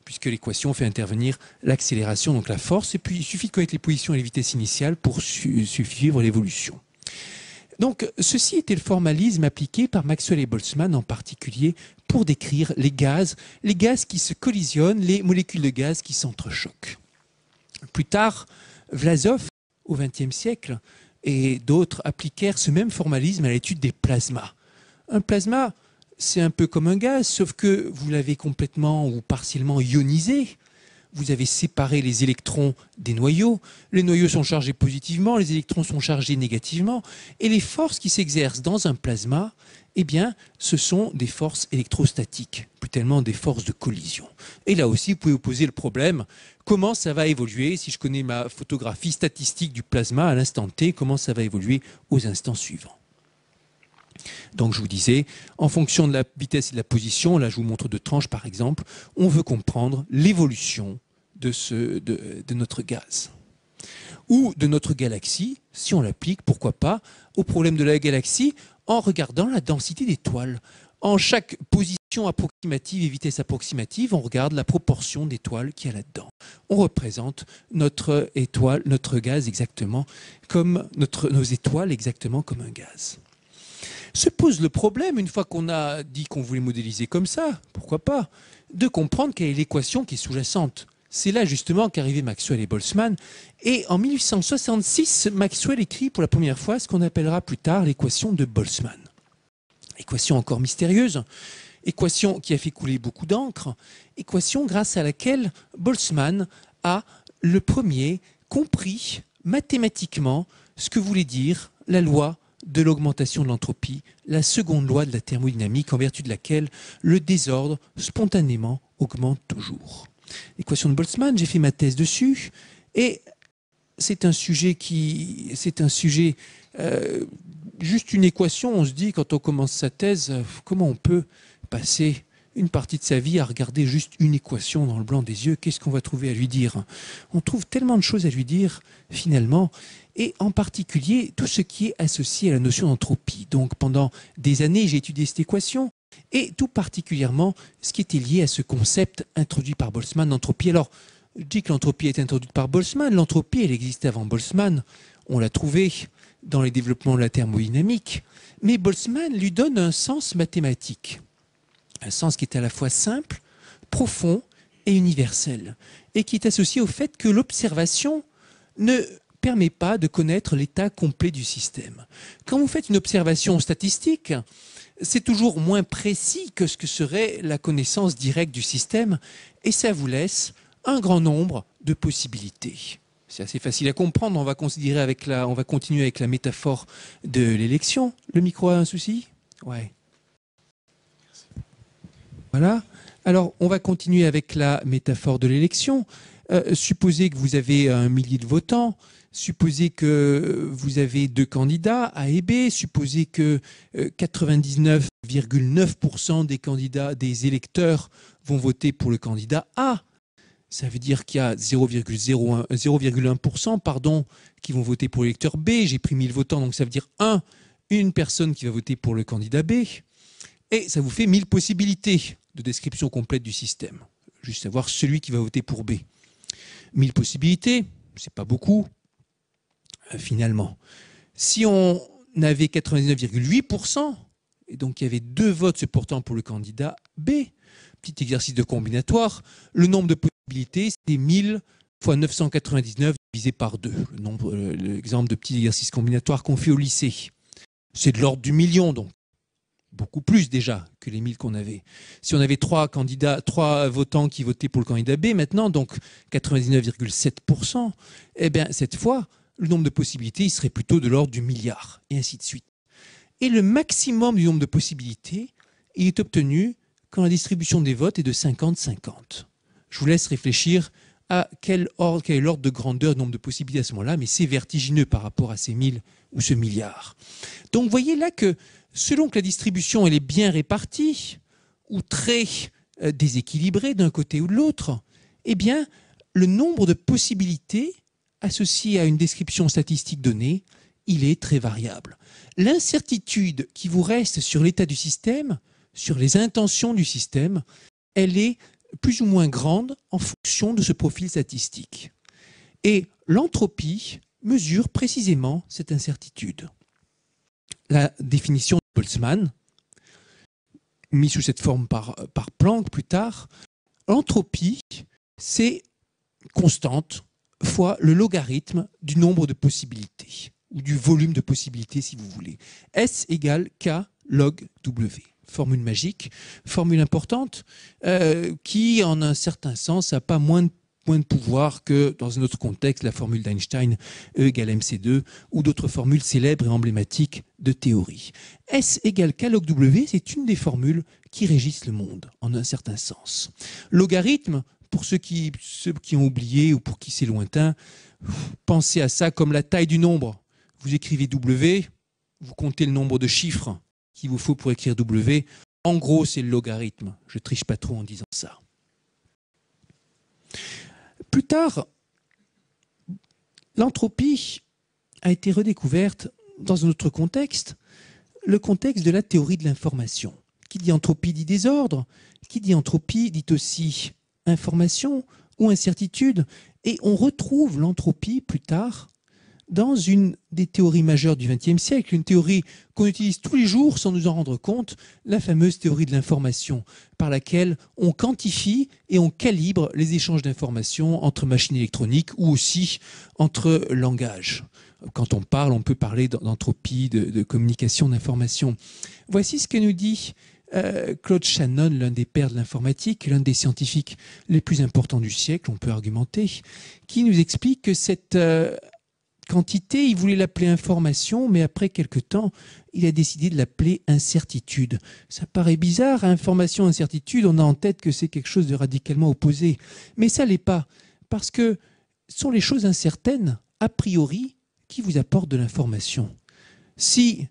puisque l'équation fait intervenir l'accélération, donc la force, et puis il suffit de connaître les positions et les vitesses initiales pour suivre l'évolution. Donc, ceci était le formalisme appliqué par Maxwell et Boltzmann en particulier pour décrire les gaz qui se collisionnent, les molécules de gaz qui s'entrechoquent. Plus tard, Vlasov, au XXe siècle, et d'autres appliquèrent ce même formalisme à l'étude des plasmas. Un plasma, c'est un peu comme un gaz, sauf que vous l'avez complètement ou partiellement ionisé. Vous avez séparé les électrons des noyaux. Les noyaux sont chargés positivement, les électrons sont chargés négativement. Et les forces qui s'exercent dans un plasma, eh bien, ce sont des forces électrostatiques, plus tellement des forces de collision. Et là aussi, vous pouvez vous poser le problème, comment ça va évoluer si je connais ma photographie statistique du plasma à l'instant T, comment ça va évoluer aux instants suivants. Donc je vous disais, en fonction de la vitesse et de la position, là je vous montre deux tranches par exemple, on veut comprendre l'évolution de notre gaz. Ou de notre galaxie, si on l'applique, pourquoi pas, au problème de la galaxie en regardant la densité d'étoiles. En chaque position approximative et vitesse approximative, on regarde la proportion d'étoiles qu'il y a là-dedans. On représente notre étoile, notre gaz exactement comme nos étoiles exactement comme un gaz. Se pose le problème, une fois qu'on a dit qu'on voulait modéliser comme ça, pourquoi pas, de comprendre quelle est l'équation qui est sous-jacente. C'est là justement qu'arrivaient Maxwell et Boltzmann. Et en 1866, Maxwell écrit pour la première fois ce qu'on appellera plus tard l'équation de Boltzmann. Équation encore mystérieuse, équation qui a fait couler beaucoup d'encre, équation grâce à laquelle Boltzmann a le premier compris mathématiquement ce que voulait dire la loi de l'augmentation de l'entropie, la seconde loi de la thermodynamique en vertu de laquelle le désordre spontanément augmente toujours. L'équation de Boltzmann, j'ai fait ma thèse dessus et c'est un sujet juste une équation, on se dit quand on commence sa thèse, comment on peut passer une partie de sa vie à regarder juste une équation dans le blanc des yeux, qu'est-ce qu'on va trouver à lui dire? On trouve tellement de choses à lui dire finalement, et en particulier tout ce qui est associé à la notion d'entropie. Donc pendant des années, j'ai étudié cette équation, et tout particulièrement ce qui était lié à ce concept introduit par Boltzmann d'entropie. Alors, je dis que l'entropie est introduite par Boltzmann, l'entropie elle existait avant Boltzmann, on l'a trouvée dans les développements de la thermodynamique, mais Boltzmann lui donne un sens mathématique, un sens qui est à la fois simple, profond et universel, et qui est associé au fait que l'observation ne permet pas de connaître l'état complet du système. Quand vous faites une observation statistique, c'est toujours moins précis que ce que serait la connaissance directe du système, et ça vous laisse un grand nombre de possibilités. C'est assez facile à comprendre, on va continuer avec la métaphore de l'élection. Le micro a un souci? Ouais. Voilà. Alors, on va continuer avec la métaphore de l'élection. Supposez que vous avez 1 millier de votants, supposez que vous avez 2 candidats, A et B, supposez que 99,9% des candidats, des électeurs vont voter pour le candidat A. Ça veut dire qu'il y a 0,1% qui vont voter pour l'électeur B. J'ai pris 1000 votants, donc ça veut dire une personne qui va voter pour le candidat B. Et ça vous fait 1000 possibilités de description complète du système. Juste savoir celui qui va voter pour B. 1000 possibilités, c'est pas beaucoup, finalement. Si on avait 99,8%, et donc il y avait 2 votes se portant pour le candidat B, petit exercice de combinatoire, le nombre de possibilités, c'est 1000 fois 999 divisé par 2, l'exemple de petits exercices combinatoires qu'on fait au lycée. C'est de l'ordre du million, donc. Beaucoup plus déjà que les 1000 qu'on avait. Si on avait 3 votants qui votaient pour le candidat B maintenant, donc 99,7%, eh bien cette fois, le nombre de possibilités il serait plutôt de l'ordre du milliard, et ainsi de suite. Et le maximum du nombre de possibilités, il est obtenu quand la distribution des votes est de 50-50. Je vous laisse réfléchir à quel est l'ordre de grandeur du nombre de possibilités à ce moment-là, mais c'est vertigineux par rapport à ces 1000 ou ce milliard. Donc vous voyez là que selon que la distribution elle est bien répartie ou très déséquilibrée d'un côté ou de l'autre, eh bien, le nombre de possibilités associées à une description statistique donnée, il est très variable. L'incertitude qui vous reste sur l'état du système, sur les intentions du système, elle est plus ou moins grande en fonction de ce profil statistique. Et l'entropie mesure précisément cette incertitude. La définition de Boltzmann, mise sous cette forme par Planck plus tard, l'entropie, c'est constante fois le logarithme du nombre de possibilités, ou du volume de possibilités si vous voulez. S égale K log W. Formule magique, formule importante, qui en un certain sens n'a pas moins de pouvoir que, dans un autre contexte, la formule d'Einstein, E égale mc2, ou d'autres formules célèbres et emblématiques de théorie. S égale K log W, c'est une des formules qui régissent le monde, en un certain sens. Logarithme, pour ceux qui ont oublié ou pour qui c'est lointain, pensez à ça comme la taille du nombre. Vous écrivez W, vous comptez le nombre de chiffres qu'il vous faut pour écrire W. En gros, c'est le logarithme. Je triche pas trop en disant ça. Plus tard, l'entropie a été redécouverte dans un autre contexte, le contexte de la théorie de l'information. Qui dit entropie dit désordre, qui dit entropie dit aussi information ou incertitude. Et on retrouve l'entropie plus tard dans une des théories majeures du XXe siècle, une théorie qu'on utilise tous les jours sans nous en rendre compte, la fameuse théorie de l'information, par laquelle on quantifie et on calibre les échanges d'informations entre machines électroniques ou aussi entre langages. Quand on parle, on peut parler d'entropie, de communication d'informations. Voici ce que nous dit Claude Shannon, l'un des pères de l'informatique, l'un des scientifiques les plus importants du siècle, on peut argumenter, qui nous explique que cette quantité, il voulait l'appeler information, mais après quelque temps, il a décidé de l'appeler incertitude. Ça paraît bizarre, information, incertitude, on a en tête que c'est quelque chose de radicalement opposé. Mais ça l'est pas, parce que ce sont les choses incertaines, a priori, qui vous apportent de l'information. Si,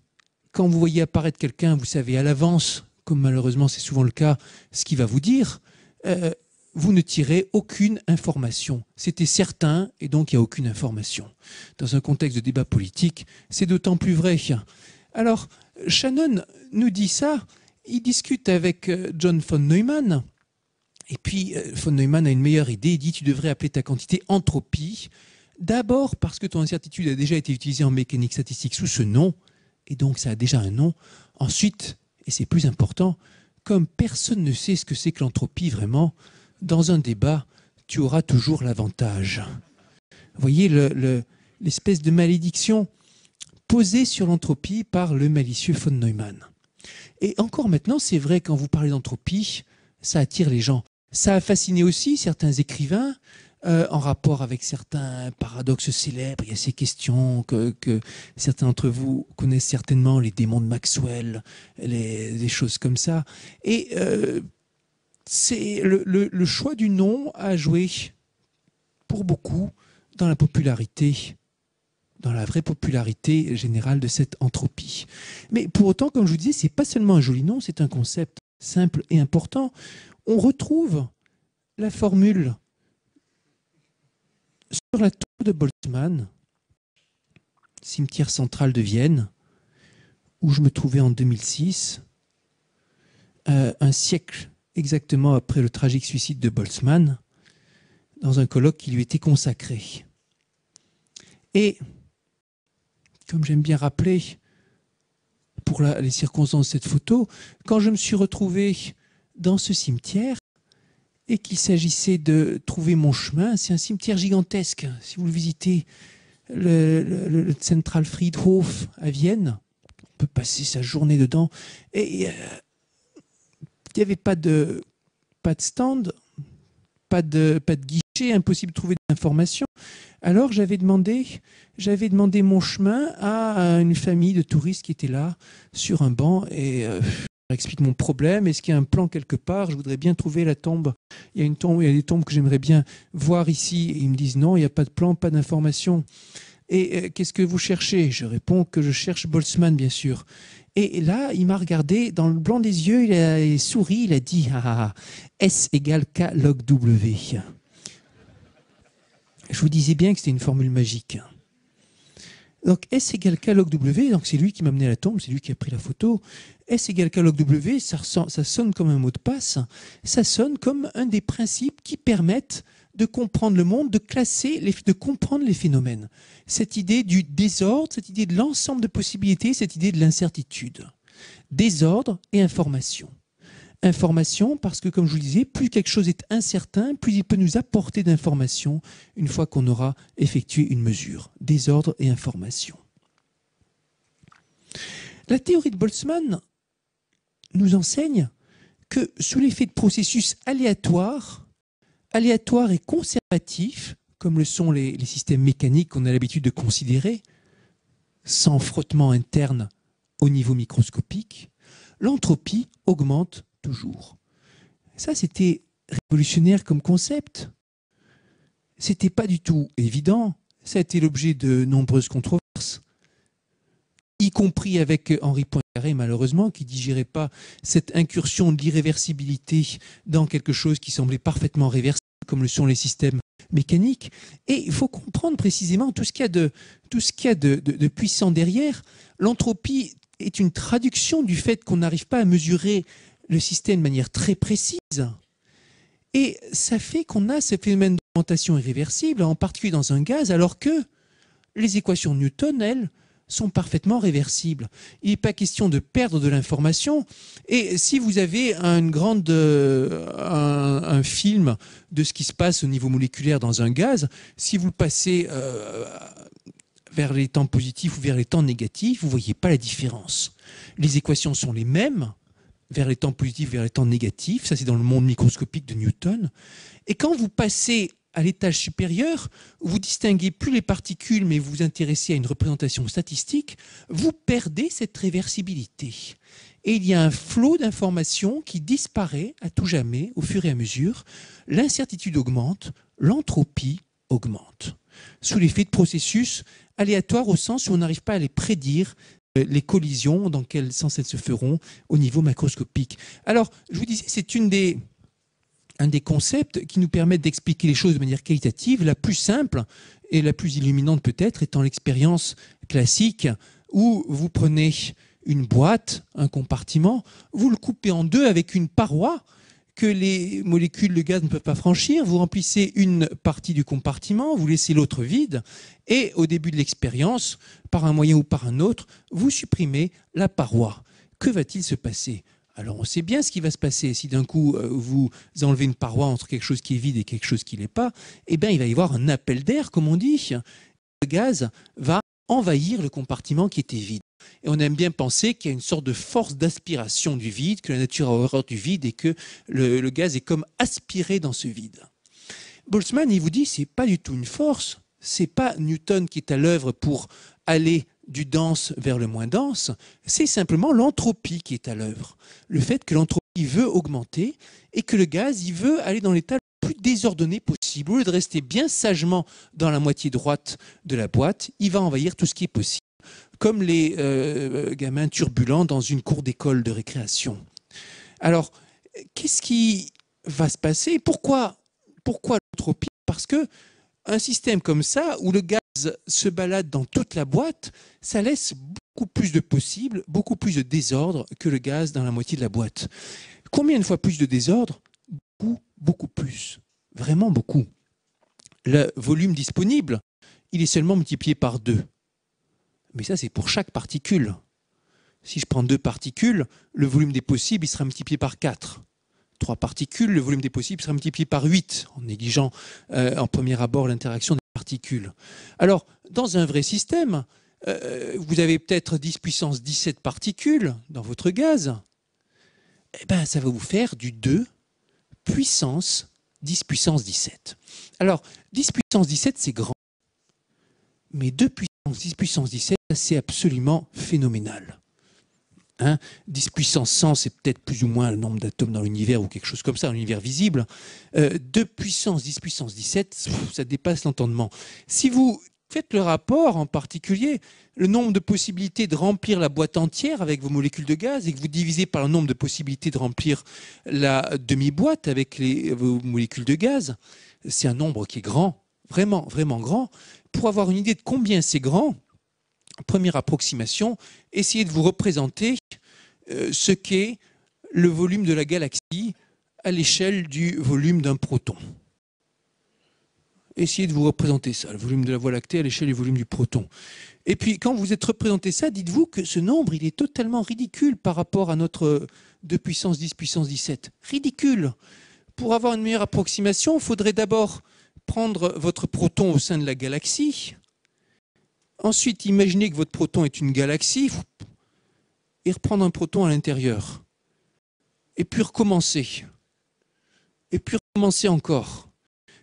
quand vous voyez apparaître quelqu'un, vous savez à l'avance, comme malheureusement c'est souvent le cas, ce qu'il va vous dire, vous ne tirez aucune information. C'était certain et donc il n'y a aucune information. Dans un contexte de débat politique, c'est d'autant plus vrai. Alors, Shannon nous dit ça, il discute avec John von Neumann, et puis von Neumann a une meilleure idée, il dit tu devrais appeler ta quantité entropie, d'abord parce que ton incertitude a déjà été utilisée en mécanique statistique sous ce nom, et donc ça a déjà un nom. Ensuite, et c'est plus important, comme personne ne sait ce que c'est que l'entropie vraiment, dans un débat, tu auras toujours l'avantage. Vous voyez l'espèce de malédiction posée sur l'entropie par le malicieux von Neumann. Et encore maintenant, c'est vrai, quand vous parlez d'entropie, ça attire les gens. Ça a fasciné aussi certains écrivains en rapport avec certains paradoxes célèbres. Il y a ces questions que certains d'entre vous connaissent certainement, les démons de Maxwell, des choses comme ça. Et c'est le choix du nom a joué pour beaucoup dans la popularité, dans la vraie popularité générale de cette entropie. Mais pour autant, comme je vous disais, c'est pas seulement un joli nom, c'est un concept simple et important. On retrouve la formule sur la tour de Boltzmann, cimetière central de Vienne, où je me trouvais en 2006, un siècle exactement après le tragique suicide de Boltzmann, dans un colloque qui lui était consacré. Et, comme j'aime bien rappeler, pour les circonstances de cette photo, quand je me suis retrouvé dans ce cimetière, et qu'il s'agissait de trouver mon chemin. C'est un cimetière gigantesque. Si vous le visitez, le Zentralfriedhof à Vienne, on peut passer sa journée dedans. Et il n'y avait pas de stand, pas de guichet, impossible de trouver d'informations. Alors j'avais demandé mon chemin à une famille de touristes qui était là sur un banc et je leur explique mon problème. Est-ce qu'il y a un plan quelque part? Je voudrais bien trouver la tombe. Il y a une tombe, il y a des tombes que j'aimerais bien voir ici. Et ils me disent non, il n'y a pas de plan, pas d'information. Et qu'est-ce que vous cherchez? Je réponds que je cherche Boltzmann, bien sûr. Et là, il m'a regardé dans le blanc des yeux, il a souri, il a dit S égale K log W. Je vous disais bien que c'était une formule magique. Donc S égale K log W, donc c'est lui qui m'a amené à la tombe, c'est lui qui a pris la photo. S égale K log W, ça sonne comme un mot de passe, ça sonne comme un des principes qui permettent de comprendre le monde, de comprendre les phénomènes. Cette idée du désordre, cette idée de l'ensemble de possibilités, cette idée de l'incertitude. Désordre et information. Information parce que, comme je vous le disais, plus quelque chose est incertain, plus il peut nous apporter d'informations une fois qu'on aura effectué une mesure. Désordre et information. La théorie de Boltzmann nous enseigne que sous l'effet de processus aléatoires et conservatifs, comme le sont les systèmes mécaniques qu'on a l'habitude de considérer, sans frottement interne au niveau microscopique, l'entropie augmente toujours. Ça, c'était révolutionnaire comme concept. C'était pas du tout évident. Ça a été l'objet de nombreuses controverses, y compris avec Henri Poincaré, malheureusement, qui ne digérait pas cette incursion de l'irréversibilité dans quelque chose qui semblait parfaitement réversible, comme le sont les systèmes mécaniques. Et il faut comprendre précisément tout ce qu'il y a de puissant derrière. L'entropie est une traduction du fait qu'on n'arrive pas à mesurer le système de manière très précise. Et ça fait qu'on a ce phénomène d'augmentation irréversible, en particulier dans un gaz, alors que les équations de Newton, elles, sont parfaitement réversibles. Il n'est pas question de perdre de l'information. Et si vous avez un film de ce qui se passe au niveau moléculaire dans un gaz, si vous le passez vers les temps positifs ou vers les temps négatifs, vous ne voyez pas la différence. Les équations sont les mêmes vers les temps positifs, vers les temps négatifs. Ça, c'est dans le monde microscopique de Newton. Et quand vous passez à l'étage supérieur, où vous distinguez plus les particules, mais vous vous intéressez à une représentation statistique, vous perdez cette réversibilité. Et il y a un flot d'informations qui disparaît à tout jamais au fur et à mesure. L'incertitude augmente, l'entropie augmente. Sous l'effet de processus aléatoires au sens où on n'arrive pas à les prédire, les collisions, dans quel sens elles se feront au niveau macroscopique. Alors, je vous disais, c'est un des concepts qui nous permettent d'expliquer les choses de manière qualitative, la plus simple et la plus illuminante peut-être étant l'expérience classique où vous prenez une boîte, un compartiment, vous le coupez en deux avec une paroi que les molécules de gaz ne peuvent pas franchir, vous remplissez une partie du compartiment, vous laissez l'autre vide, et au début de l'expérience, par un moyen ou par un autre, vous supprimez la paroi. Que va-t-il se passer ? Alors on sait bien ce qui va se passer. Si d'un coup vous enlevez une paroi entre quelque chose qui est vide et quelque chose qui ne l'est pas, eh bien il va y avoir un appel d'air, comme on dit. Le gaz va envahir le compartiment qui était vide. Et on aime bien penser qu'il y a une sorte de force d'aspiration du vide, que la nature a horreur du vide et que le gaz est comme aspiré dans ce vide. Boltzmann, il vous dit, c'est pas du tout une force, c'est pas Newton qui est à l'œuvre pour aller du dense vers le moins dense, c'est simplement l'entropie qui est à l'œuvre. Le fait que l'entropie veut augmenter et que le gaz, il veut aller dans l'état le plus désordonné possible. Au lieu de rester bien sagement dans la moitié droite de la boîte, il va envahir tout ce qui est possible, comme les gamins turbulents dans une cour d'école de récréation. Alors, qu'est-ce qui va se passer? Pourquoi l'entropie? Parce que un système comme ça, où le gaz se balade dans toute la boîte, ça laisse beaucoup plus de possibles, beaucoup plus de désordre que le gaz dans la moitié de la boîte. Combien de fois plus de désordre? Beaucoup plus. Vraiment beaucoup. Le volume disponible, il est seulement multiplié par 2. Mais ça, c'est pour chaque particule. Si je prends 2 particules, le volume des possibles, il sera multiplié par 4. 3 particules, le volume des possibles sera multiplié par 8, en négligeant en premier abord l'interaction des particules. Alors, dans un vrai système, vous avez peut-être 10 puissance 17 particules dans votre gaz. Eh ben, ça va vous faire du 2 puissance 10 puissance 17. Alors, 10 puissance 17, c'est grand. Mais 2 puissance 10 puissance 17, c'est absolument phénoménal. 10 puissance 100, c'est peut-être plus ou moins le nombre d'atomes dans l'univers ou quelque chose comme ça, dans l'univers visible. 2 puissance 10 puissance 17, ça dépasse l'entendement. Si vous faites le rapport, en particulier, le nombre de possibilités de remplir la boîte entière avec vos molécules de gaz et que vous divisez par le nombre de possibilités de remplir la demi-boîte avec vos molécules de gaz, c'est un nombre qui est grand, vraiment, vraiment grand. Pour avoir une idée de combien c'est grand, première approximation, essayez de vous représenter ce qu'est le volume de la galaxie à l'échelle du volume d'un proton. Essayez de vous représenter ça, le volume de la Voie lactée à l'échelle du volume du proton. Et puis, quand vous êtes représenté ça, dites-vous que ce nombre, il est totalement ridicule par rapport à notre 2 puissance 10 puissance 17. Ridicule. Pour avoir une meilleure approximation, il faudrait d'abord prendre votre proton au sein de la galaxie. Ensuite, imaginez que votre proton est une galaxie et reprendre un proton à l'intérieur. Et puis recommencer. Et puis recommencer encore.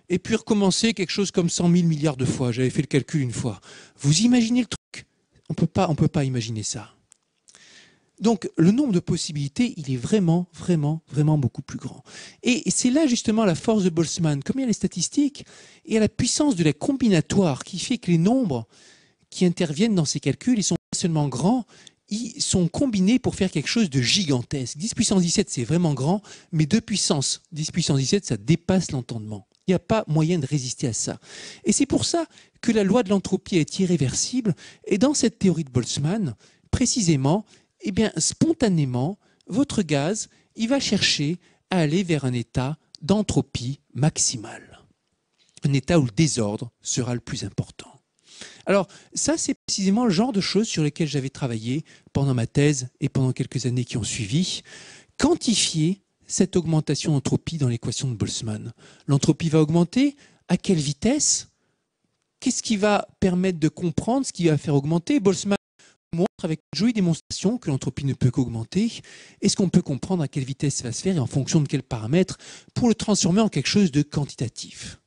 Et puis recommencer quelque chose comme 100 000 milliards de fois. J'avais fait le calcul une fois. Vous imaginez le truc? On peut pas imaginer ça. Donc, le nombre de possibilités, il est vraiment, vraiment, vraiment beaucoup plus grand. Et c'est là justement la force de Boltzmann. Comme il y a les statistiques, et à la puissance de la combinatoire qui fait que les nombres qui interviennent dans ces calculs, ils sont pas seulement grands, ils sont combinés pour faire quelque chose de gigantesque. 10 puissance 17, c'est vraiment grand, mais 2 puissance 10 puissance 17, ça dépasse l'entendement. Il n'y a pas moyen de résister à ça. Et c'est pour ça que la loi de l'entropie est irréversible. Et dans cette théorie de Boltzmann, précisément, eh bien, spontanément, votre gaz, il va chercher à aller vers un état d'entropie maximale. Un état où le désordre sera le plus important. Alors, ça, c'est précisément le genre de choses sur lesquelles j'avais travaillé pendant ma thèse et pendant quelques années qui ont suivi. Quantifier cette augmentation d'entropie dans l'équation de Boltzmann. L'entropie va augmenter. À quelle vitesse? Qu'est-ce qui va permettre de comprendre ce qui va faire augmenter? Boltzmann montre avec une jolie démonstration que l'entropie ne peut qu'augmenter. Est-ce qu'on peut comprendre à quelle vitesse ça va se faire et en fonction de quels paramètres pour le transformer en quelque chose de quantitatif?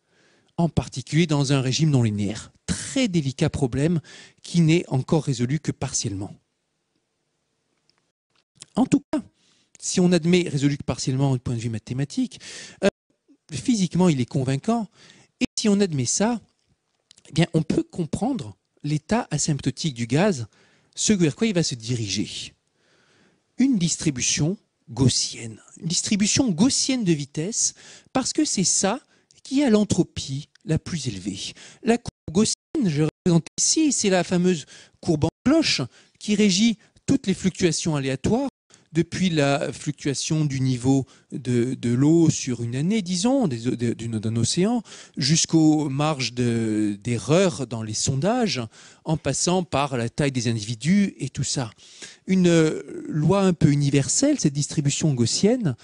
En particulier dans un régime non linéaire. Très délicat problème qui n'est encore résolu que partiellement. En tout cas, si on admet résolu que partiellement du point de vue mathématique, physiquement il est convaincant. Et si on admet ça, eh bien, on peut comprendre l'état asymptotique du gaz, ce vers quoi il va se diriger. Une distribution gaussienne. Une distribution gaussienne de vitesse, parce que c'est ça qui a l'entropie la plus élevée. La courbe gaussienne, je représente ici, c'est la fameuse courbe en cloche qui régit toutes les fluctuations aléatoires, depuis la fluctuation du niveau de l'eau sur une année, disons, d'un océan, jusqu'aux marges d'erreur dans les sondages, en passant par la taille des individus et tout ça. Une loi un peu universelle, cette distribution gaussienne,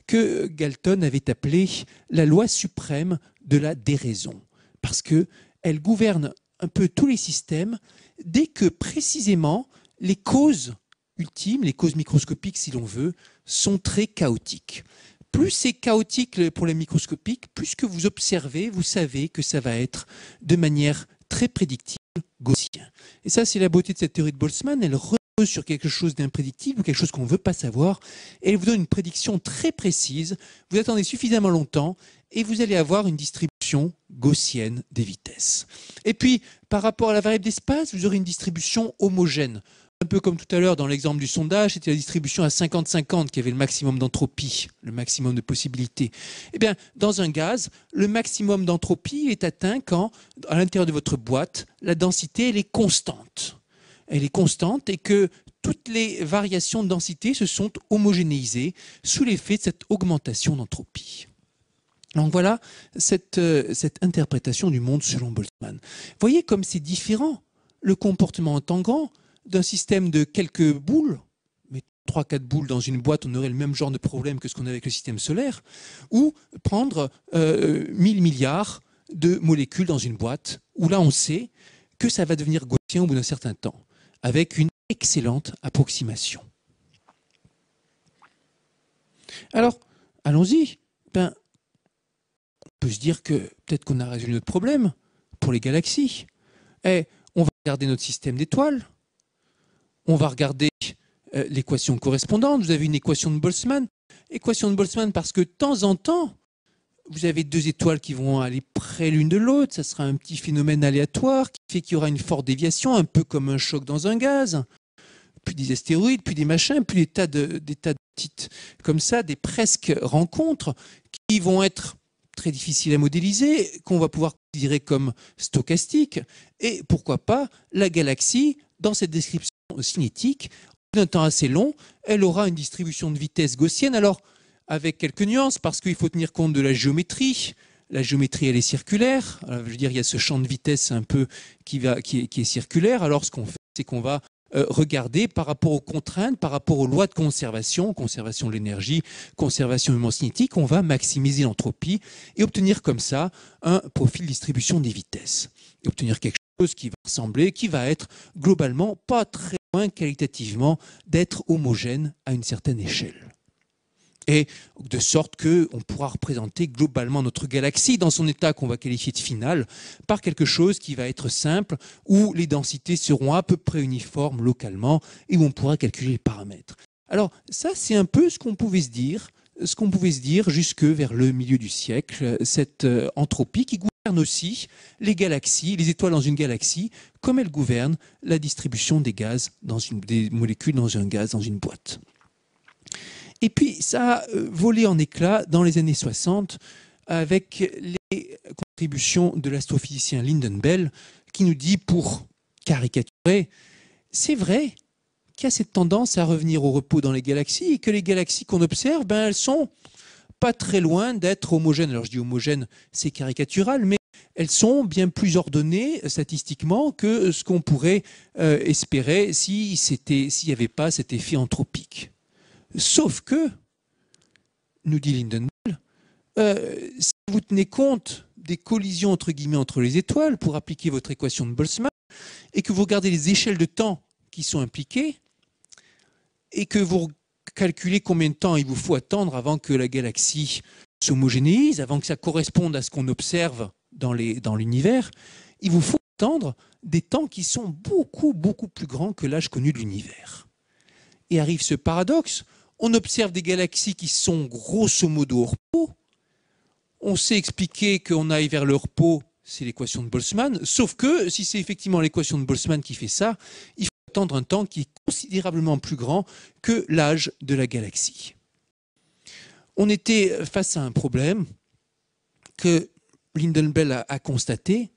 que Galton avait appelée la loi suprême de la déraison, parce qu'elle gouverne un peu tous les systèmes dès que précisément les causes ultimes, les causes microscopiques si l'on veut, sont très chaotiques. Plus c'est chaotique pour les microscopiques, plus que vous observez, vous savez que ça va être de manière très prédictible gaussien. Et ça, c'est la beauté de cette théorie de Boltzmann. Elle repose sur quelque chose d'imprédictible ou quelque chose qu'on ne veut pas savoir. Et elle vous donne une prédiction très précise. Vous attendez suffisamment longtemps et vous allez avoir une distribution gaussienne des vitesses. Et puis, par rapport à la variable d'espace, vous aurez une distribution homogène. Un peu comme tout à l'heure dans l'exemple du sondage, c'était la distribution à 50-50 qui avait le maximum d'entropie, le maximum de possibilités. Eh bien, dans un gaz, le maximum d'entropie est atteint quand, à l'intérieur de votre boîte, la densité elle est constante. Elle est constante et que toutes les variations de densité se sont homogénéisées sous l'effet de cette augmentation d'entropie. Donc voilà cette interprétation du monde selon Boltzmann. Vous voyez comme c'est différent, le comportement en temps grand, d'un système de quelques boules, 3-4 boules dans une boîte, on aurait le même genre de problème que ce qu'on a avec le système solaire, ou prendre 1000 milliards de molécules dans une boîte, où là on sait que ça va devenir gaussien au bout d'un certain temps, avec une excellente approximation. Alors, allons-y. On peut se dire que peut-être qu'on a résolu notre problème pour les galaxies. Et on va regarder notre système d'étoiles, on va regarder l'équation correspondante. Vous avez une équation de Boltzmann. Équation de Boltzmann parce que de temps en temps, vous avez deux étoiles qui vont aller près l'une de l'autre. Ça sera un petit phénomène aléatoire qui fait qu'il y aura une forte déviation, un peu comme un choc dans un gaz. Puis des astéroïdes, puis des machins, puis des tas de petites, comme ça, des presque rencontres qui vont être très difficiles à modéliser, qu'on va pouvoir considérer comme stochastiques. Et pourquoi pas, la galaxie, dans cette description cinétique, d'un temps assez long, elle aura une distribution de vitesse gaussienne. Alors, avec quelques nuances, parce qu'il faut tenir compte de la géométrie. La géométrie, elle est circulaire. Alors, je veux dire, il y a ce champ de vitesse un peu qui est circulaire. Alors, ce qu'on fait, c'est qu'on va regarder par rapport aux contraintes, par rapport aux lois de conservation, conservation de l'énergie, conservation du mouvement cinétique, on va maximiser l'entropie et obtenir comme ça un profil distribution des vitesses. Et obtenir quelque chose qui va ressembler, qui va être globalement pas très loin qualitativement d'être homogène à une certaine échelle. Et de sorte qu'on pourra représenter globalement notre galaxie dans son état qu'on va qualifier de final par quelque chose qui va être simple, où les densités seront à peu près uniformes localement et où on pourra calculer les paramètres. Alors ça, c'est un peu ce qu'on pouvait se dire jusque vers le milieu du siècle, cette entropie qui gouverne aussi les galaxies, les étoiles dans une galaxie, comme elle gouverne la distribution des gaz, des molécules dans un gaz, dans une boîte. Et puis, ça a volé en éclats dans les années 60 avec les contributions de l'astrophysicien Lyndon Bell qui nous dit, pour caricaturer, c'est vrai qu'il y a cette tendance à revenir au repos dans les galaxies et que les galaxies qu'on observe, elles sont pas très loin d'être homogènes. Alors je dis homogènes, c'est caricatural, mais elles sont bien plus ordonnées statistiquement que ce qu'on pourrait espérer s'il n'y avait pas cet effet anthropique. Sauf que, nous dit Lyndon Bell, si vous tenez compte des collisions entre guillemets entre les étoiles pour appliquer votre équation de Boltzmann et que vous regardez les échelles de temps qui sont impliquées et que vous calculez combien de temps il vous faut attendre avant que la galaxie s'homogénéise, avant que ça corresponde à ce qu'on observe dans l'univers, il vous faut attendre des temps qui sont beaucoup, beaucoup plus grands que l'âge connu de l'univers. Et arrive ce paradoxe. On observe des galaxies qui sont grosso modo au repos. On sait expliquer qu'on aille vers le repos, c'est l'équation de Boltzmann, sauf que si c'est effectivement l'équation de Boltzmann qui fait ça, il faut attendre un temps qui est considérablement plus grand que l'âge de la galaxie. On était face à un problème que Lyndon Bell a constaté,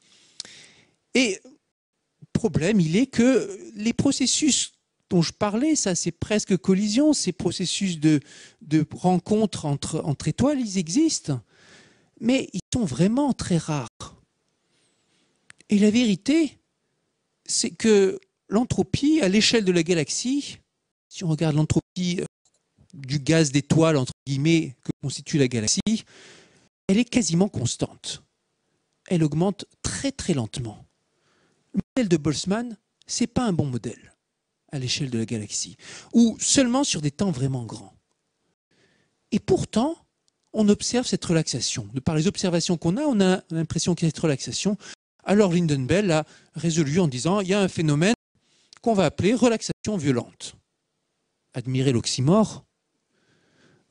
et le problème, il est que les processus dont je parlais, ça c'est presque collision, ces processus de rencontre entre étoiles, ils existent, mais ils sont vraiment très rares. Et la vérité, c'est que l'entropie, à l'échelle de la galaxie, si on regarde l'entropie du gaz d'étoile, entre guillemets, que constitue la galaxie, elle est quasiment constante. Elle augmente très très lentement. Le modèle de Boltzmann, ce n'est pas un bon modèle à l'échelle de la galaxie, ou seulement sur des temps vraiment grands. Et pourtant, on observe cette relaxation. De par les observations qu'on a, on a l'impression qu'il y a cette relaxation. Alors Lyndon Bell a résolu en disant il y a un phénomène qu'on va appeler relaxation violente. Admirez l'oxymore.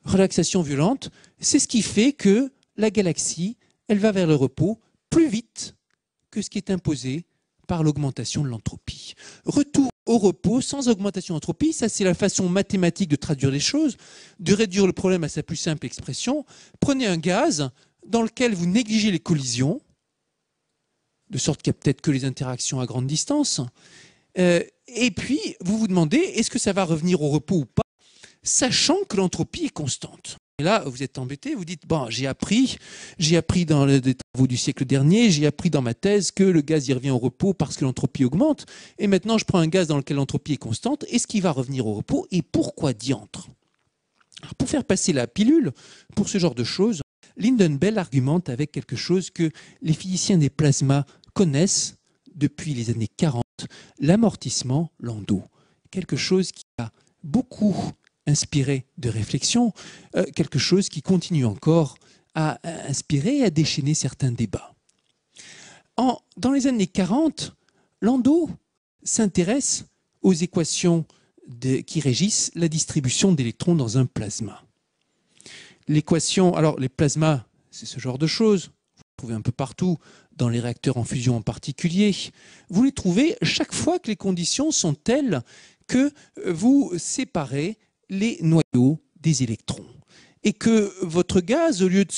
Relaxation violente, c'est ce qui fait que la galaxie, elle va vers le repos plus vite que ce qui est imposé par l'augmentation de l'entropie. Retour au repos sans augmentation d'entropie, ça c'est la façon mathématique de traduire les choses, de réduire le problème à sa plus simple expression. Prenez un gaz dans lequel vous négligez les collisions, de sorte qu'il n'y a peut-être que les interactions à grande distance, et puis vous vous demandez est-ce que ça va revenir au repos ou pas, sachant que l'entropie est constante. Et là, vous êtes embêté, vous dites, bon, j'ai appris dans les travaux du siècle dernier, j'ai appris dans ma thèse que le gaz y revient au repos parce que l'entropie augmente, et maintenant je prends un gaz dans lequel l'entropie est constante, est-ce qu'il va revenir au repos, et pourquoi diantre? Alors, pour faire passer la pilule, pour ce genre de choses, Lynden-Bell argumente avec quelque chose que les physiciens des plasmas connaissent depuis les années 40, l'amortissement Landau. Quelque chose qui a beaucoup inspiré de réflexion, quelque chose qui continue encore à inspirer et à déchaîner certains débats. Dans les années 40, Landau s'intéresse aux équations qui régissent la distribution d'électrons dans un plasma. L'équation, alors les plasmas, c'est ce genre de choses, vous les trouvez un peu partout, dans les réacteurs en fusion en particulier. Vous les trouvez chaque fois que les conditions sont telles que vous séparez les noyaux des électrons. Et que votre gaz, au lieu de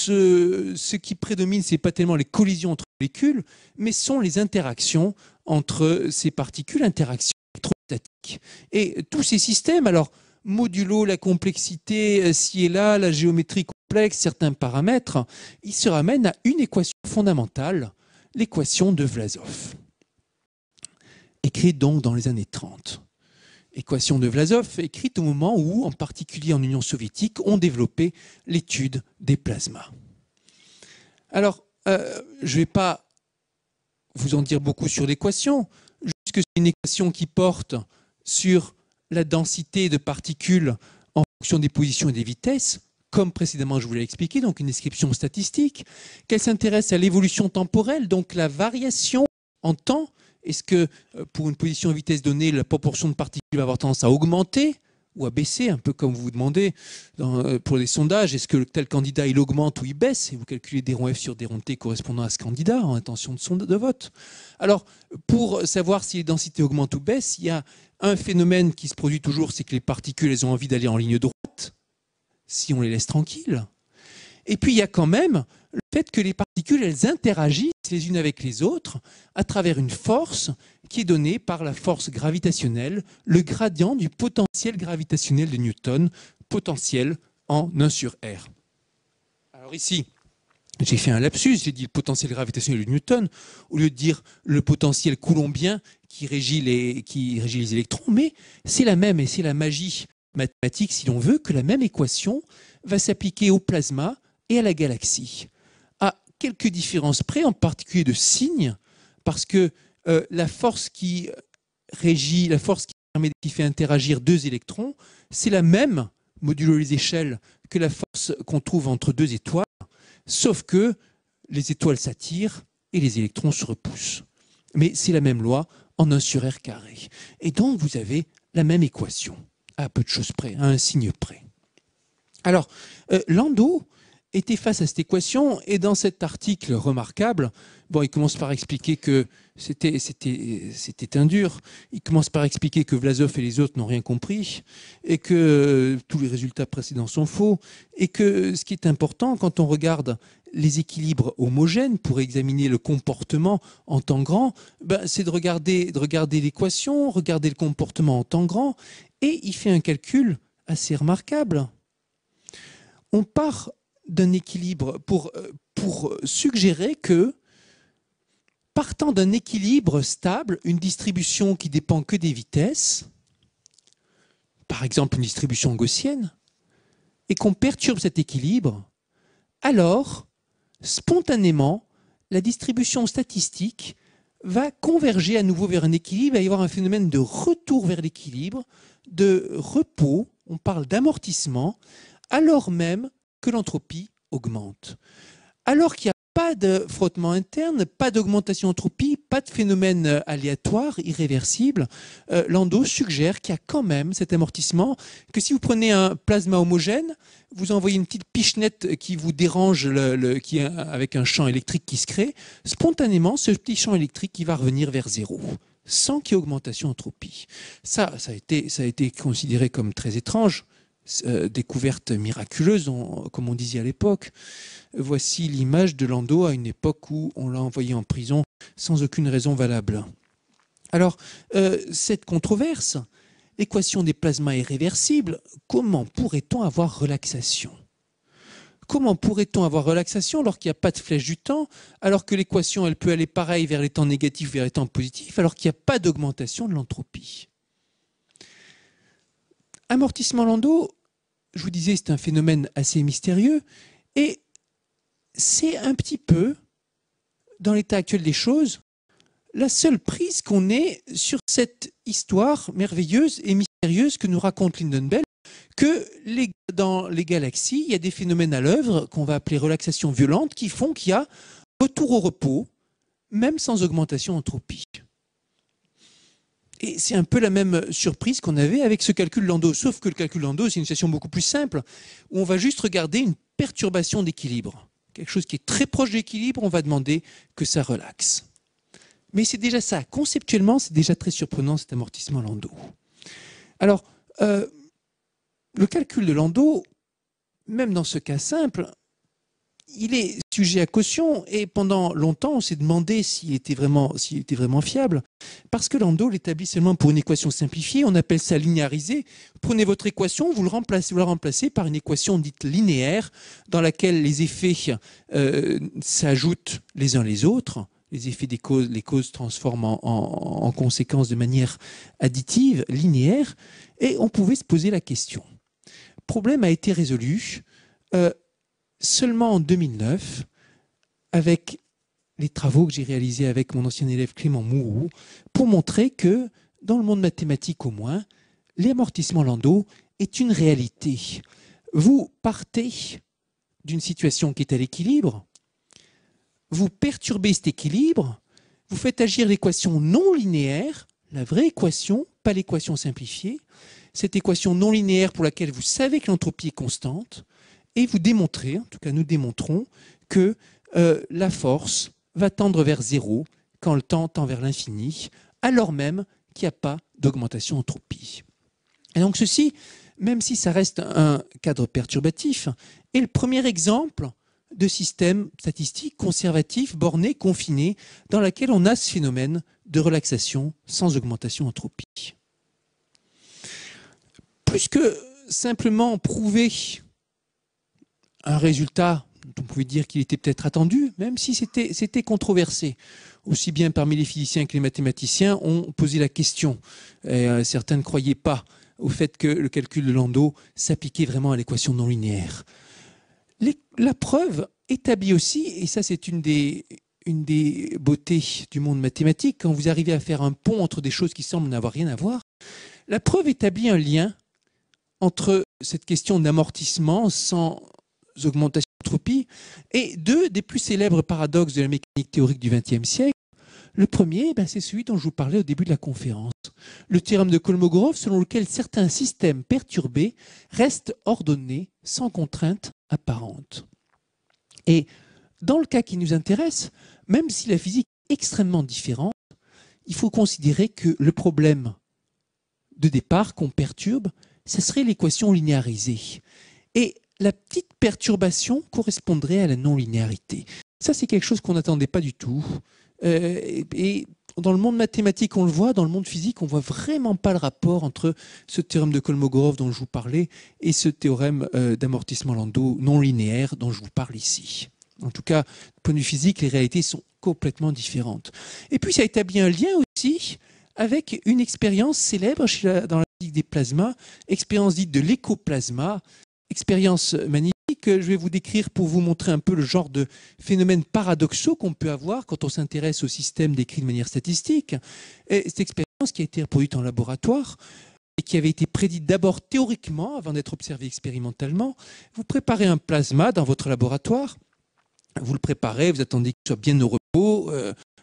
ce qui prédomine, ce n'est pas tellement les collisions entre molécules, mais sont les interactions entre ces particules, interactions électrostatiques. Et tous ces systèmes, alors modulo la complexité ci et là, la géométrie complexe, certains paramètres, ils se ramènent à une équation fondamentale, l'équation de Vlasov, écrite donc dans les années 30. Équation de Vlasov écrite au moment où, en particulier en Union soviétique, on développait l'étude des plasmas. Alors, je ne vais pas vous en dire beaucoup sur l'équation, juste que c'est une équation qui porte sur la densité de particules en fonction des positions et des vitesses, comme précédemment je vous l'ai expliqué, donc une description statistique, qu'elle s'intéresse à l'évolution temporelle, donc la variation en temps. Est-ce que pour une position et vitesse donnée, la proportion de particules va avoir tendance à augmenter ou à baisser, un peu comme vous vous demandez pour les sondages, est-ce que tel candidat il augmente ou il baisse, et vous calculez des ronds F sur des ronds T correspondant à ce candidat en intention de vote. Alors, pour savoir si les densités augmentent ou baissent, il y a un phénomène qui se produit toujours, c'est que les particules elles ont envie d'aller en ligne droite, si on les laisse tranquilles. Et puis il y a quand même le fait que les particules elles interagissent les unes avec les autres à travers une force qui est donnée par la force gravitationnelle, le gradient du potentiel gravitationnel de Newton, potentiel en 1 sur R. Alors ici, j'ai fait un lapsus, j'ai dit le potentiel gravitationnel de Newton, au lieu de dire le potentiel coulombien qui régit les électrons, mais c'est la même, et c'est la magie mathématique, si l'on veut, que la même équation va s'appliquer au plasma et à la galaxie. À quelques différences près, en particulier de signes, parce que la force qui régit, la force qui fait interagir deux électrons, c'est la même, modulo les échelles, que la force qu'on trouve entre deux étoiles, sauf que les étoiles s'attirent et les électrons se repoussent. Mais c'est la même loi en 1 sur R carré. Et donc vous avez la même équation, à peu de choses près, à un signe près. Alors, Landau était face à cette équation, et dans cet article remarquable, bon, il commence par expliquer que c'était un dur, il commence par expliquer que Vlasov et les autres n'ont rien compris, et que tous les résultats précédents sont faux, et que ce qui est important quand on regarde les équilibres homogènes pour examiner le comportement en temps grand, ben, c'est de regarder l'équation, regarder le comportement en temps grand, et il fait un calcul assez remarquable. On part d'un équilibre pour suggérer que, partant d'un équilibre stable, une distribution qui dépend que des vitesses, par exemple une distribution gaussienne, et qu'on perturbe cet équilibre, alors, spontanément, la distribution statistique va converger à nouveau vers un équilibre, il va y avoir un phénomène de retour vers l'équilibre, de repos, on parle d'amortissement, alors même que l'entropie augmente. Alors qu'il n'y a pas de frottement interne, pas d'augmentation d'entropie, pas de phénomène aléatoire, irréversible, Landau suggère qu'il y a quand même cet amortissement, que si vous prenez un plasma homogène, vous envoyez une petite pichenette qui vous dérange, avec un champ électrique qui se crée, spontanément, ce petit champ électrique qui va revenir vers zéro, sans qu'il y ait augmentation d'entropie. Ça a été considéré comme très étrange. Découverte miraculeuse, comme on disait à l'époque. Voici l'image de Landau à une époque où on l'a envoyé en prison sans aucune raison valable. Alors, cette controverse, l'équation des plasmas est réversible, comment pourrait-on avoir relaxation? comment pourrait-on avoir relaxation alors qu'il n'y a pas de flèche du temps, alors que l'équation elle peut aller pareil vers les temps négatifs, vers les temps positifs, alors qu'il n'y a pas d'augmentation de l'entropie? Amortissement Landau, je vous disais, c'est un phénomène assez mystérieux et c'est un petit peu, dans l'état actuel des choses, la seule prise qu'on ait sur cette histoire merveilleuse et mystérieuse que nous raconte Lyndon Bell, que dans les galaxies, il y a des phénomènes à l'œuvre qu'on va appeler relaxation violente qui font qu'il y a retour au repos, même sans augmentation d'entropie. Et c'est un peu la même surprise qu'on avait avec ce calcul Landau, sauf que le calcul Landau, c'est une situation beaucoup plus simple, où on va juste regarder une perturbation d'équilibre. Quelque chose qui est très proche de l'équilibre, on va demander que ça relaxe. Mais c'est déjà ça. Conceptuellement, c'est déjà très surprenant, cet amortissement Landau. Alors, le calcul de Landau, même dans ce cas simple, il est sujet à caution et pendant longtemps, on s'est demandé s'il était vraiment fiable parce que Landau l'établit seulement pour une équation simplifiée, on appelle ça linéarisé. Prenez votre équation, vous la remplacez par une équation dite linéaire dans laquelle les effets s'ajoutent les uns les autres. Les effets des causes, les causes transforment en conséquences de manière additive, linéaire, et on pouvait se poser la question. Le problème a été résolu seulement en 2009 avec les travaux que j'ai réalisés avec mon ancien élève Clément Mouroux pour montrer que, dans le monde mathématique au moins, l'amortissement Landau est une réalité. Vous partez d'une situation qui est à l'équilibre, vous perturbez cet équilibre, vous faites agir l'équation non linéaire, la vraie équation, pas l'équation simplifiée, cette équation non linéaire pour laquelle vous savez que l'entropie est constante, et vous démontrez, en tout cas nous démontrons, que la force va tendre vers zéro quand le temps tend vers l'infini, alors même qu'il n'y a pas d'augmentation d'entropie. Et donc ceci, même si ça reste un cadre perturbatif, est le premier exemple de système statistique conservatif, borné, confiné, dans lequel on a ce phénomène de relaxation sans augmentation d'entropie. Plus que simplement prouver un résultat dont on pouvait dire qu'il était peut-être attendu, même si c'était controversé. Aussi bien parmi les physiciens que les mathématiciens ont posé la question. Et, certains ne croyaient pas au fait que le calcul de Landau s'appliquait vraiment à l'équation non linéaire. La preuve établit aussi, et ça c'est une des beautés du monde mathématique, quand vous arrivez à faire un pont entre des choses qui semblent n'avoir rien à voir, la preuve établit un lien entre cette question d'amortissement sans augmentation d'entropie et deux des plus célèbres paradoxes de la mécanique théorique du XXe siècle. Le premier, c'est celui dont je vous parlais au début de la conférence. Le théorème de Kolmogorov, selon lequel certains systèmes perturbés restent ordonnés sans contrainte apparente. Et dans le cas qui nous intéresse, même si la physique est extrêmement différente, il faut considérer que le problème de départ qu'on perturbe, ce serait l'équation linéarisée. Et la petite perturbation correspondrait à la non-linéarité. Ça, c'est quelque chose qu'on n'attendait pas du tout. Et dans le monde mathématique, on le voit, dans le monde physique, on ne voit vraiment pas le rapport entre ce théorème de Kolmogorov dont je vous parlais et ce théorème d'amortissement Landau non linéaire dont je vous parle ici. En tout cas, du point de vue physique, les réalités sont complètement différentes. Et puis, ça établit un lien aussi avec une expérience célèbre dans la physique des plasmas, expérience dite de l'écoplasma, expérience magnifique que je vais vous décrire pour vous montrer un peu le genre de phénomènes paradoxaux qu'on peut avoir quand on s'intéresse au système décrit de manière statistique. Et cette expérience qui a été reproduite en laboratoire et qui avait été prédite d'abord théoriquement avant d'être observée expérimentalement, vous préparez un plasma dans votre laboratoire, vous le préparez, vous attendez qu'il soit bien au repos,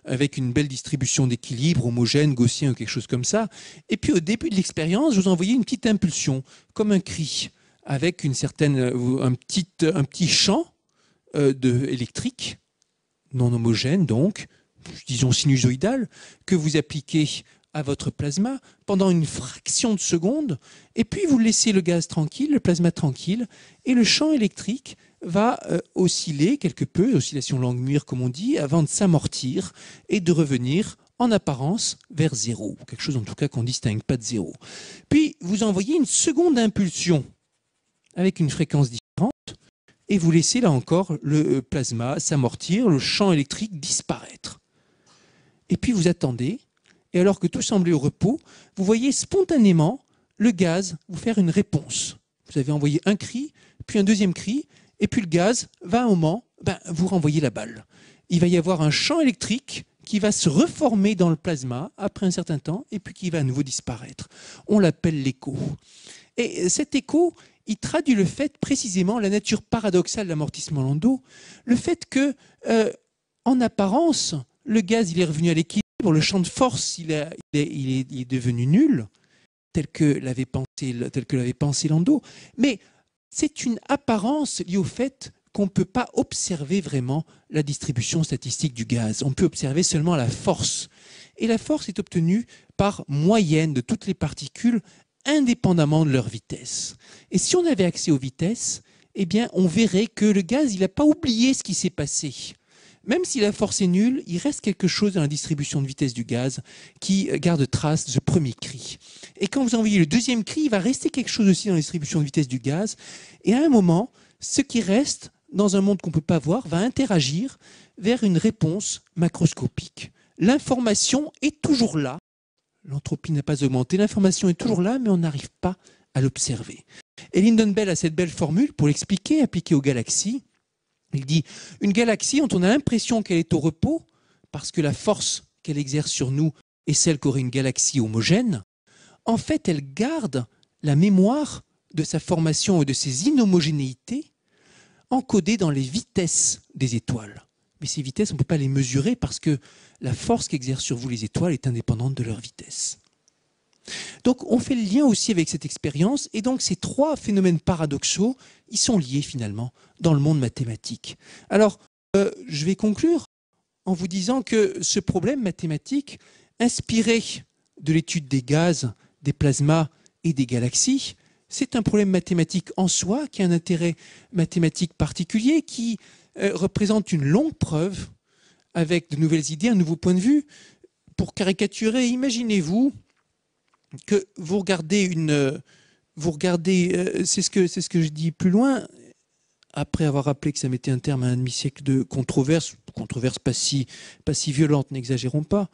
avec une belle distribution d'équilibre, homogène, gaussien ou quelque chose comme ça. Et puis au début de l'expérience, vous envoyez une petite impulsion, comme un cri, avec un petit champ électrique, non homogène donc, disons sinusoïdal, que vous appliquez à votre plasma pendant une fraction de seconde, et puis vous laissez le gaz tranquille, le plasma tranquille, et le champ électrique va osciller quelque peu, oscillation Langmuir comme on dit, avant de s'amortir et de revenir en apparence vers zéro, quelque chose en tout cas qu'on ne distingue pas de zéro. Puis vous envoyez une seconde impulsion avec une fréquence différente et vous laissez là encore le plasma s'amortir, le champ électrique disparaître. Et puis vous attendez, et alors que tout semblait au repos, vous voyez spontanément le gaz vous faire une réponse. Vous avez envoyé un cri, puis un deuxième cri, et puis le gaz va à un moment, vous renvoyez la balle. Il va y avoir un champ électrique qui va se reformer dans le plasma après un certain temps, et puis qui va à nouveau disparaître. On l'appelle l'écho. Et cet écho, il traduit le fait, précisément, la nature paradoxale de l'amortissement Landau, le fait que, en apparence, le gaz il est revenu à l'équilibre, le champ de force il est devenu nul, tel que l'avait pensé Landau, mais c'est une apparence liée au fait qu'on ne peut pas observer vraiment la distribution statistique du gaz. On peut observer seulement la force. Et la force est obtenue par moyenne de toutes les particules, indépendamment de leur vitesse. Et si on avait accès aux vitesses, eh bien, on verrait que le gaz, il n'a pas oublié ce qui s'est passé. Même si la force est nulle, il reste quelque chose dans la distribution de vitesse du gaz qui garde trace de ce premier cri. Et quand vous envoyez le deuxième cri, il va rester quelque chose aussi dans la distribution de vitesse du gaz. Et à un moment, ce qui reste dans un monde qu'on ne peut pas voir va interagir vers une réponse macroscopique. L'information est toujours là. L'entropie n'a pas augmenté. L'information est toujours là, mais on n'arrive pas à l'observer. Et Lyndon Bell a cette belle formule pour l'expliquer, appliquée aux galaxies. Il dit « Une galaxie, dont on a l'impression qu'elle est au repos, parce que la force qu'elle exerce sur nous est celle qu'aurait une galaxie homogène, en fait, elle garde la mémoire de sa formation et de ses inhomogénéités encodées dans les vitesses des étoiles. Mais ces vitesses, on ne peut pas les mesurer parce que la force qu'exercent sur vous les étoiles est indépendante de leur vitesse. » Donc on fait le lien aussi avec cette expérience, et donc ces trois phénomènes paradoxaux, ils sont liés finalement dans le monde mathématique. Alors, je vais conclure en vous disant que ce problème mathématique, inspiré de l'étude des gaz, des plasmas et des galaxies, c'est un problème mathématique en soi, qui a un intérêt mathématique particulier, qui représente une longue preuve avec de nouvelles idées, un nouveau point de vue. Pour caricaturer, imaginez-vous que vous regardez c'est ce que je dis plus loin, après avoir rappelé que ça mettait un terme à un demi-siècle de controverse pas si violente, n'exagérons pas.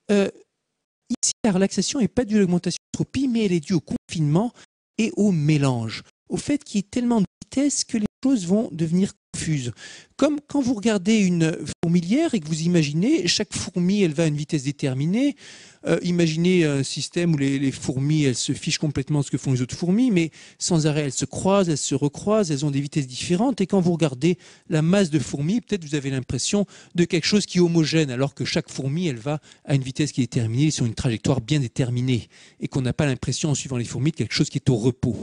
Ici, la relaxation n'est pas due à l'augmentation de l'entropie, mais elle est due au confinement et au mélange, au fait qu'il y ait tellement de vitesse que les choses vont devenir confuses. Comme quand vous regardez une fourmilière et que vous imaginez, chaque fourmi, elle va à une vitesse déterminée. Imaginez un système où les fourmis, elles se fichent complètement de ce que font les autres fourmis, mais sans arrêt, elles se croisent, elles se recroisent, elles ont des vitesses différentes. Et quand vous regardez la masse de fourmis, peut-être vous avez l'impression de quelque chose qui est homogène, alors que chaque fourmi, elle va à une vitesse qui est déterminée, sur une trajectoire bien déterminée, et qu'on n'a pas l'impression, en suivant les fourmis, de quelque chose qui est au repos.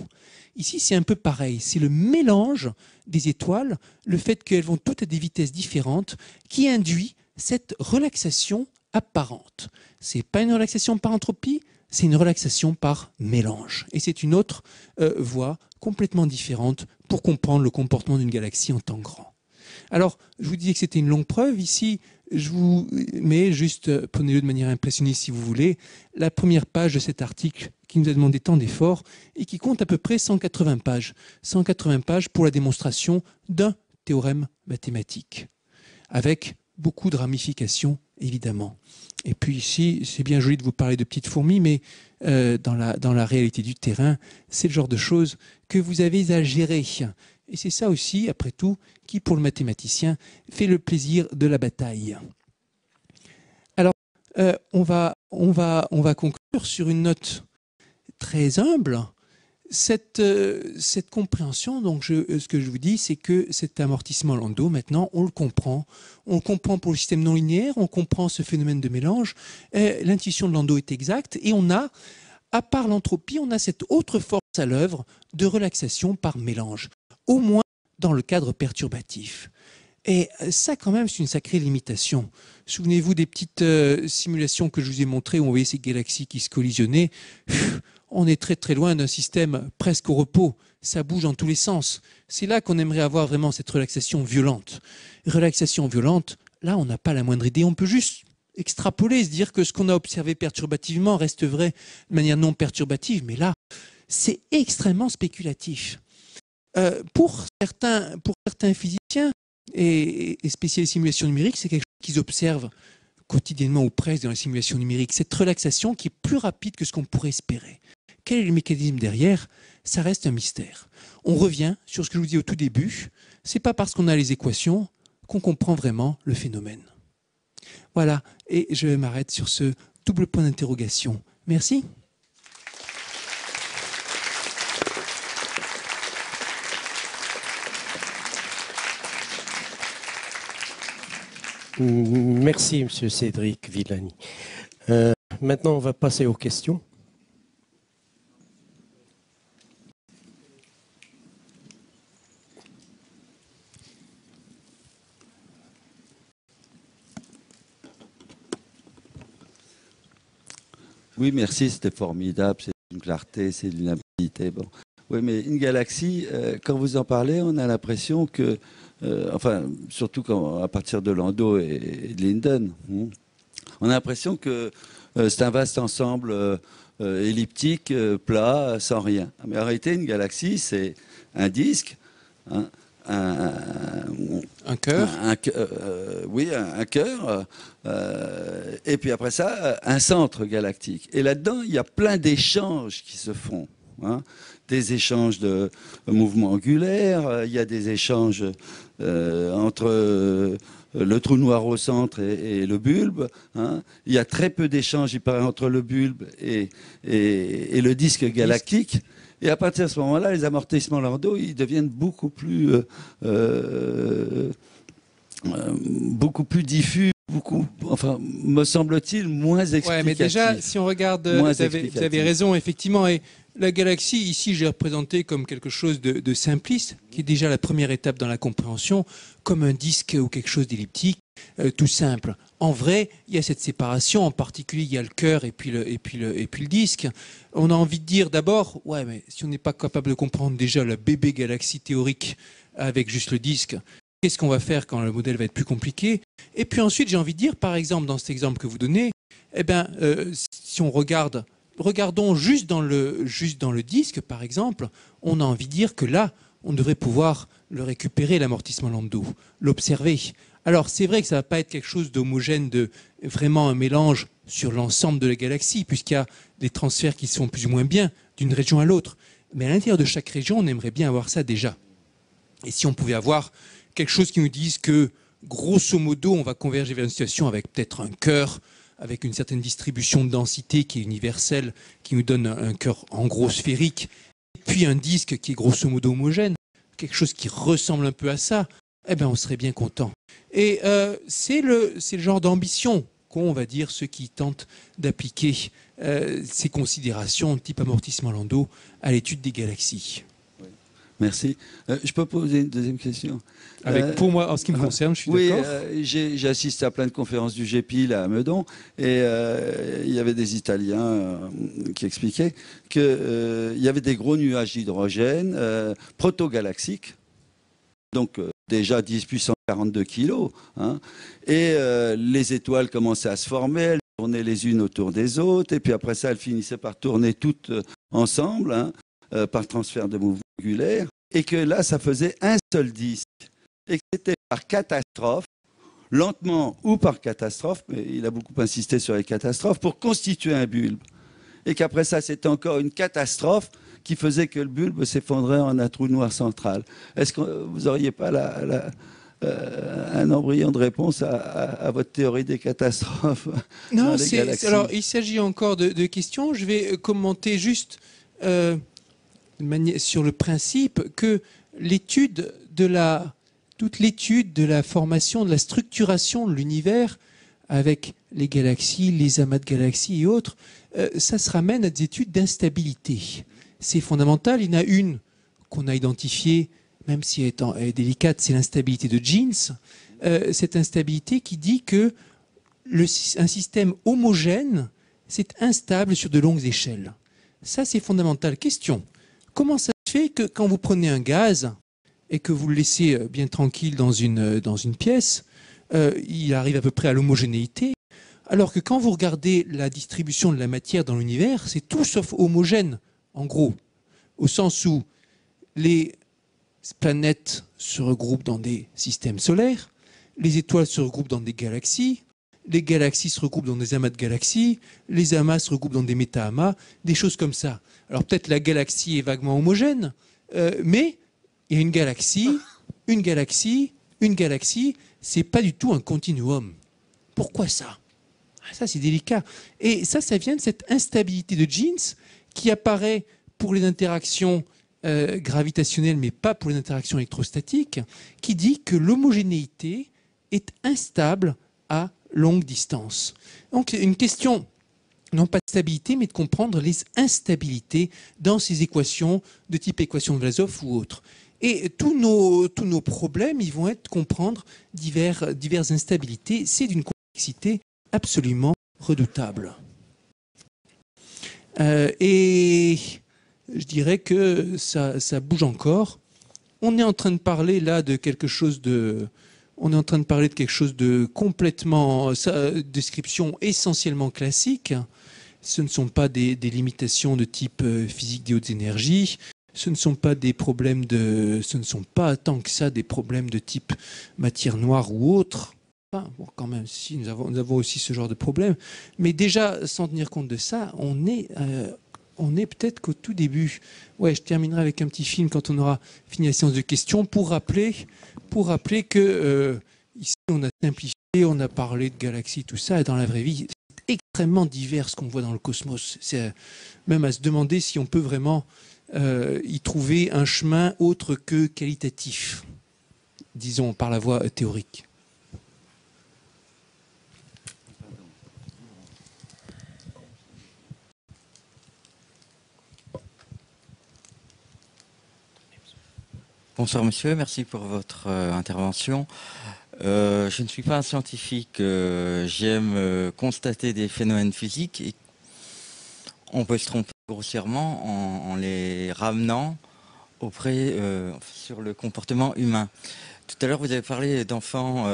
Ici, c'est un peu pareil. C'est le mélange des étoiles, le fait qu'elles vont toutes à des vitesses différentes, qui induit cette relaxation apparente. Ce n'est pas une relaxation par entropie, c'est une relaxation par mélange. Et c'est une autre voie complètement différente pour comprendre le comportement d'une galaxie en temps grand. Alors, je vous disais que c'était une longue preuve. Ici, je vous mets juste, prenez-le de manière impressionniste si vous voulez, la première page de cet article qui nous a demandé tant d'efforts et qui compte à peu près 180 pages. 180 pages pour la démonstration d'un théorème mathématique, avec beaucoup de ramifications, évidemment. Et puis ici, c'est bien joli de vous parler de petites fourmis, mais dans la réalité du terrain, c'est le genre de choses que vous avez à gérer. Et c'est ça aussi, après tout, qui, pour le mathématicien, fait le plaisir de la bataille. Alors, on va conclure sur une note très humble. Cette compréhension, donc ce que je vous dis, c'est que cet amortissement Landau, maintenant, on le comprend. On le comprend pour le système non linéaire, on comprend ce phénomène de mélange. L'intuition de Landau est exacte, et on a, à part l'entropie, on a cette autre force à l'œuvre de relaxation par mélange, au moins dans le cadre perturbatif. Et ça, quand même, c'est une sacrée limitation. Souvenez-vous des petites simulations que je vous ai montrées où on voyait ces galaxies qui se collisionnaient. On est très très loin d'un système presque au repos. Ça bouge dans tous les sens. C'est là qu'on aimerait avoir vraiment cette relaxation violente. Relaxation violente, là, on n'a pas la moindre idée. On peut juste extrapoler, se dire que ce qu'on a observé perturbativement reste vrai de manière non perturbative. Mais là, c'est extrêmement spéculatif. Pour certains physiciens et spécialistes de simulation numérique, c'est quelque chose qu'ils observent quotidiennement ou presque dans la simulation numérique, cette relaxation qui est plus rapide que ce qu'on pourrait espérer. Quel est le mécanisme derrière? Ça reste un mystère. On revient sur ce que je vous dis au tout début, c'est pas parce qu'on a les équations qu'on comprend vraiment le phénomène. Voilà, et je m'arrête sur ce double point d'interrogation. Merci. Merci, M. Cédric Villani. Maintenant, on va passer aux questions. Oui, merci, c'était formidable, c'est une clarté, c'est une limpidité. Bon. Oui, mais une galaxie, quand vous en parlez, on a l'impression que, enfin, surtout à partir de Landau et de Linden, on a l'impression que c'est un vaste ensemble elliptique, plat, sans rien. Mais en réalité, une galaxie, c'est un disque, hein, un cœur, oui, un cœur, et puis après ça, un centre galactique. Et là-dedans, il y a plein d'échanges qui se font. Hein, des échanges de mouvements angulaires, il y a des échanges entre le trou noir au centre et le bulbe. Hein. Il y a très peu d'échanges, il paraît, entre le bulbe et le disque galactique. Et à partir de ce moment-là, les amortissements Landau, ils deviennent beaucoup plus diffus, enfin, me semble-t-il, moins explicatifs. Ouais, mais déjà, si on regarde, vous avez raison, effectivement. Et la galaxie, ici, j'ai représenté comme quelque chose de simpliste, qui est déjà la première étape dans la compréhension, comme un disque ou quelque chose d'elliptique, tout simple. En vrai, il y a cette séparation, en particulier, il y a le cœur et puis le disque. On a envie de dire d'abord, ouais, mais si on n'est pas capable de comprendre déjà la bébé galaxie théorique avec juste le disque, qu'est-ce qu'on va faire quand le modèle va être plus compliqué? Et puis ensuite, j'ai envie de dire, par exemple, dans cet exemple que vous donnez, eh ben, si on regardons juste dans le disque, par exemple, on a envie de dire que là, on devrait pouvoir le récupérer, l'amortissement Landau, l'observer. Alors, c'est vrai que ça ne va pas être quelque chose d'homogène, de vraiment un mélange sur l'ensemble de la galaxie, puisqu'il y a des transferts qui se font plus ou moins bien d'une région à l'autre. Mais à l'intérieur de chaque région, on aimerait bien avoir ça déjà. Et si on pouvait avoir quelque chose qui nous dise que, grosso modo, on va converger vers une situation avec peut-être un cœur, avec une certaine distribution de densité qui est universelle, qui nous donne un cœur en gros sphérique, et puis un disque qui est grosso modo homogène, quelque chose qui ressemble un peu à ça, eh bien on serait bien content. Et c'est le genre d'ambition qu'ont, on va dire, ceux qui tentent d'appliquer ces considérations type amortissement Landau à l'étude des galaxies. Merci. Je peux poser une deuxième question? Pour moi, en ce qui me concerne, je suis d'accord. Oui, j'ai assisté à plein de conférences du GEPI là, à Meudon, et il y avait des Italiens qui expliquaient qu'il y avait des gros nuages d'hydrogène protogalaxiques, donc déjà 10 puissance 42 kilos, hein, et les étoiles commençaient à se former, elles tournaient les unes autour des autres, et puis après ça, elles finissaient par tourner toutes ensemble, hein, par transfert de mouvement angulaire, et que là, ça faisait un seul disque, et que c'était par catastrophe, lentement ou par catastrophe, mais il a beaucoup insisté sur les catastrophes, pour constituer un bulbe. Et qu'après ça, c'était encore une catastrophe qui faisait que le bulbe s'effondrait en un trou noir central. Est-ce que vous n'auriez pas un embryon de réponse à votre théorie des catastrophes? Non, alors il s'agit encore de questions. Je vais commenter juste sur le principe que toute l'étude de la formation, de la structuration de l'univers avec les galaxies, les amas de galaxies et autres, ça se ramène à des études d'instabilité. C'est fondamental. Il y en a une qu'on a identifiée, même si elle est délicate, c'est l'instabilité de Jeans. Cette instabilité qui dit que un système homogène, c'est instable sur de longues échelles. Ça, c'est fondamental. Question, comment ça se fait que quand vous prenez un gaz et que vous le laissez bien tranquille dans une pièce, il arrive à peu près à l'homogénéité, alors que quand vous regardez la distribution de la matière dans l'univers, c'est tout sauf homogène, en gros, au sens où les planètes se regroupent dans des systèmes solaires, les étoiles se regroupent dans des galaxies, les galaxies se regroupent dans des amas de galaxies, les amas se regroupent dans des méta-amas, des choses comme ça. Alors peut-être la galaxie est vaguement homogène, mais il y a une galaxie, une galaxie, une galaxie, c'est pas du tout un continuum. Pourquoi ça? Ça, c'est délicat. Et ça vient de cette instabilité de Jeans qui apparaît pour les interactions gravitationnelles, mais pas pour les interactions électrostatiques, qui dit que l'homogénéité est instable à longue distance. Donc, une question, non pas de stabilité, mais de comprendre les instabilités dans ces équations de type équation de Vlasov ou autres. Et tous nos problèmes, ils vont être de comprendre diverses instabilités. C'est d'une complexité absolument redoutable. Et je dirais que ça bouge encore. On est en train de parler là de quelque chose de... On est en train de parler de quelque chose de complètement... description essentiellement classique. Ce ne sont pas des limitations de type physique des hautes énergies. Ce ne sont pas des problèmes de... Ce ne sont pas tant que ça des problèmes de type matière noire ou autre. Enfin, bon, quand même, si, nous avons aussi ce genre de problème. Mais déjà, sans tenir compte de ça, on est peut-être qu'au tout début. Ouais, je terminerai avec un petit film quand on aura fini la séance de questions pour rappeler que ici, on a simplifié, on a parlé de galaxies, tout ça, et dans la vraie vie, c'est extrêmement divers ce qu'on voit dans le cosmos. C'est même à se demander si on peut vraiment y trouver un chemin autre que qualitatif, disons, par la voie théorique. Bonsoir monsieur, merci pour votre intervention. Je ne suis pas un scientifique, j'aime constater des phénomènes physiques et on peut se tromper grossièrement en les ramenant sur le comportement humain. Tout à l'heure vous avez parlé d'enfants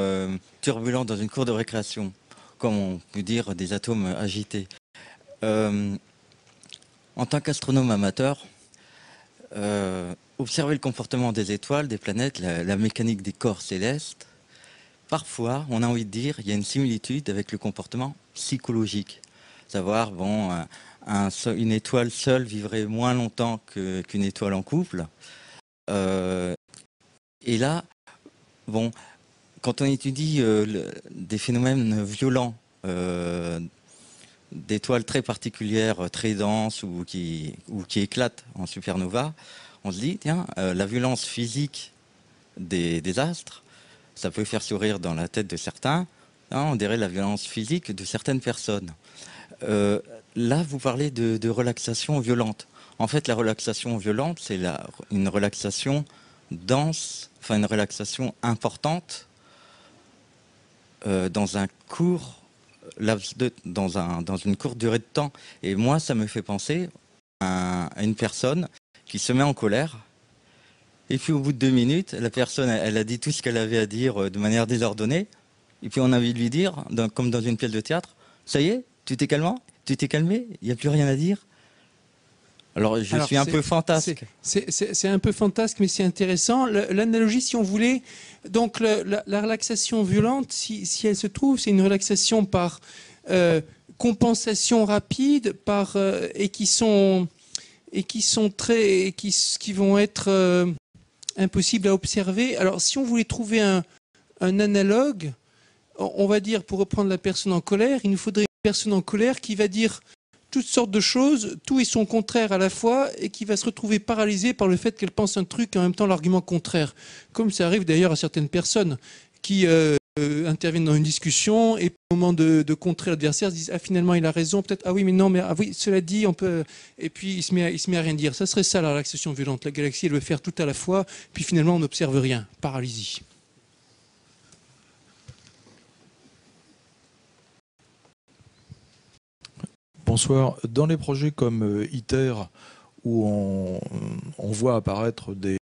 turbulents dans une cour de récréation, comme on peut dire des atomes agités. En tant qu'astronome amateur, observer le comportement des étoiles, des planètes, la mécanique des corps célestes, parfois, on a envie de dire, il y a une similitude avec le comportement psychologique. Savoir, bon, une étoile seule vivrait moins longtemps qu'une étoile en couple. Et là, bon, quand on étudie des phénomènes violents, d'étoiles très particulières, très denses ou qui éclatent en supernova, on se dit, tiens, la violence physique des astres, ça peut faire sourire dans la tête de certains, hein, on dirait la violence physique de certaines personnes. Là, vous parlez de relaxation violente. En fait, la relaxation violente, c'est une relaxation dense, enfin une relaxation importante dans un court dans une courte durée de temps. Et moi, ça me fait penser à une personne qui se met en colère. Et puis au bout de 2 minutes, la personne, elle a dit tout ce qu'elle avait à dire de manière désordonnée. Et puis on a envie de lui dire, comme dans une pièce de théâtre, ça y est, tu t'es calmé, il n'y a plus rien à dire. Alors je suis un peu fantasque. C'est un peu fantasque, mais c'est intéressant. L'analogie, si on voulait, donc la relaxation violente, si elle se trouve, c'est une relaxation par compensation rapide, qui vont être impossibles à observer. Alors si on voulait trouver un analogue, on va dire, pour reprendre la personne en colère, il nous faudrait une personne en colère qui va dire toutes sortes de choses, tout et son contraire à la fois, et qui va se retrouver paralysée par le fait qu'elle pense un truc et en même temps l'argument contraire. Comme ça arrive d'ailleurs à certaines personnes qui interviennent dans une discussion et au moment de contrer l'adversaire, se disent ah finalement il a raison, peut-être ah oui mais non mais ah oui cela dit on peut, et puis il se met à rien dire. Ça serait ça la relaxation violente. La galaxie elle veut faire tout à la fois, puis finalement on n'observe rien, paralysie. Bonsoir. Dans les projets comme ITER, où on voit apparaître des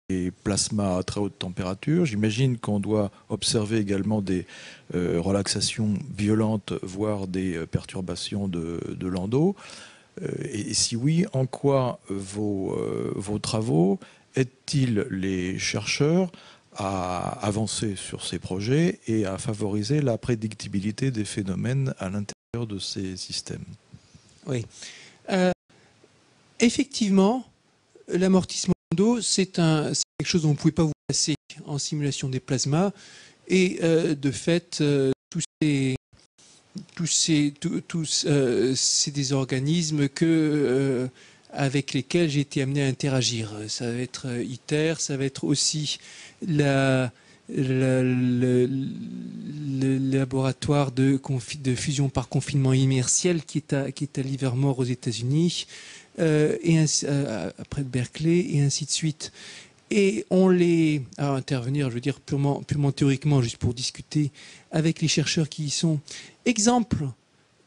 plasmas à très haute température, j'imagine qu'on doit observer également des relaxations violentes, voire des perturbations de Landau. Et si oui, en quoi vos travaux aide-t-il les chercheurs à avancer sur ces projets et à favoriser la prédictibilité des phénomènes à l'intérieur de ces systèmes? Oui. Effectivement, l'amortissement d'eau, c'est quelque chose dont vous ne pouvez pas vous passer en simulation des plasmas. Et de fait, c'est des organismes avec lesquels j'ai été amené à interagir. Ça va être ITER, ça va être aussi le laboratoire de fusion par confinement immersiel qui est à Livermore aux États-Unis, après de Berkeley, et ainsi de suite. Et à intervenir, je veux dire, purement théoriquement, juste pour discuter avec les chercheurs qui y sont. Exemple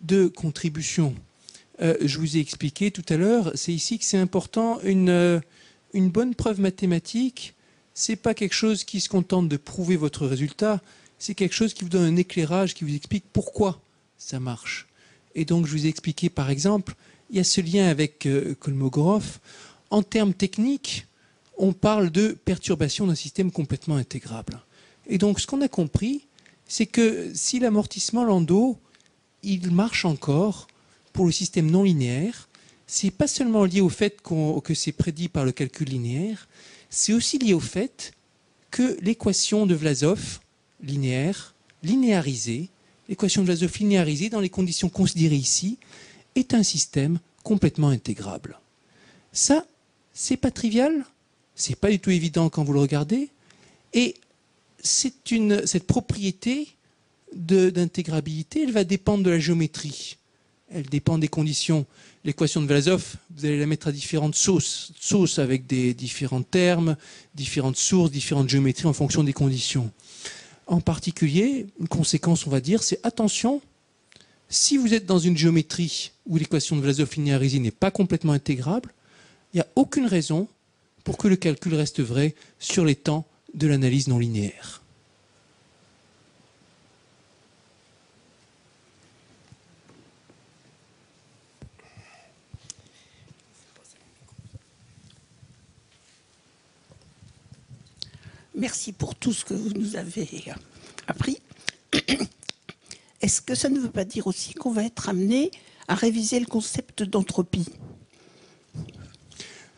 de contribution. Je vous ai expliqué tout à l'heure, c'est ici que c'est important, une bonne preuve mathématique, c'est pas quelque chose qui se contente de prouver votre résultat, c'est quelque chose qui vous donne un éclairage, qui vous explique pourquoi ça marche. Et donc, je vous ai expliqué, par exemple, il y a ce lien avec Kolmogorov. En termes techniques, on parle de perturbation d'un système complètement intégrable. Et donc, ce qu'on a compris, c'est que si l'amortissement Landau, il marche encore pour le système non linéaire, c'est pas seulement lié au fait que c'est prédit par le calcul linéaire, c'est aussi lié au fait que l'équation de Vlasov linéarisée, l'équation de Vlasov linéarisée dans les conditions considérées ici, est un système complètement intégrable. Ça, c'est pas trivial, c'est pas du tout évident quand vous le regardez, et cette propriété d'intégrabilité, elle va dépendre de la géométrie. Elle dépend des conditions. L'équation de Vlasov, vous allez la mettre à différentes sauces avec des différents termes, différentes sources, différentes géométries en fonction des conditions. En particulier, une conséquence, on va dire, c'est attention, si vous êtes dans une géométrie où l'équation de Vlasov linéarisée n'est pas complètement intégrable, il n'y a aucune raison pour que le calcul reste vrai sur les temps de l'analyse non linéaire. Merci pour tout ce que vous nous avez appris. Est-ce que ça ne veut pas dire aussi qu'on va être amené à réviser le concept d'entropie?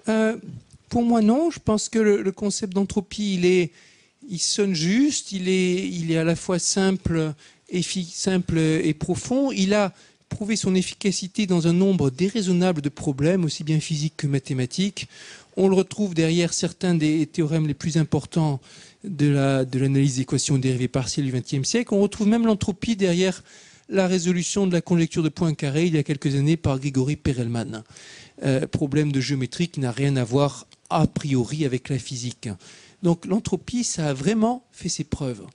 Pour moi, non. Je pense que le concept d'entropie, il sonne juste, il est à la fois simple et profond. Il a prouvé son efficacité dans un nombre déraisonnable de problèmes, aussi bien physiques que mathématiques. On le retrouve derrière certains des théorèmes les plus importants de l'analyse d'équations dérivées partielles du XXe siècle. On retrouve même l'entropie derrière la résolution de la conjecture de Poincaré il y a quelques années par Grigori Perelman. Problème de géométrie qui n'a rien à voir a priori avec la physique. Donc l'entropie, ça a vraiment fait ses preuves.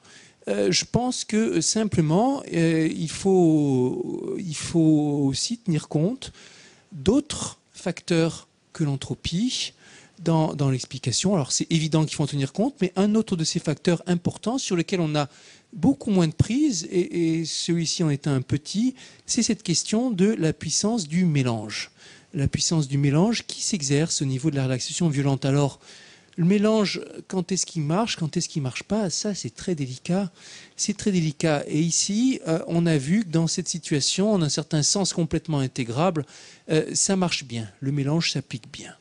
Je pense que simplement, il faut aussi tenir compte d'autres facteurs que l'entropie dans l'explication. Alors c'est évident qu'il faut en tenir compte, mais un autre de ces facteurs importants sur lesquels on a beaucoup moins de prise, et celui-ci en est un petit, c'est cette question de la puissance du mélange. La puissance du mélange qui s'exerce au niveau de la relaxation violente. Alors, le mélange, quand est-ce qu'il marche, quand est-ce qu'il ne marche pas, ça c'est très délicat. C'est très délicat. Et ici, on a vu que dans cette situation, en un certain sens complètement intégrable, ça marche bien. Le mélange s'applique bien.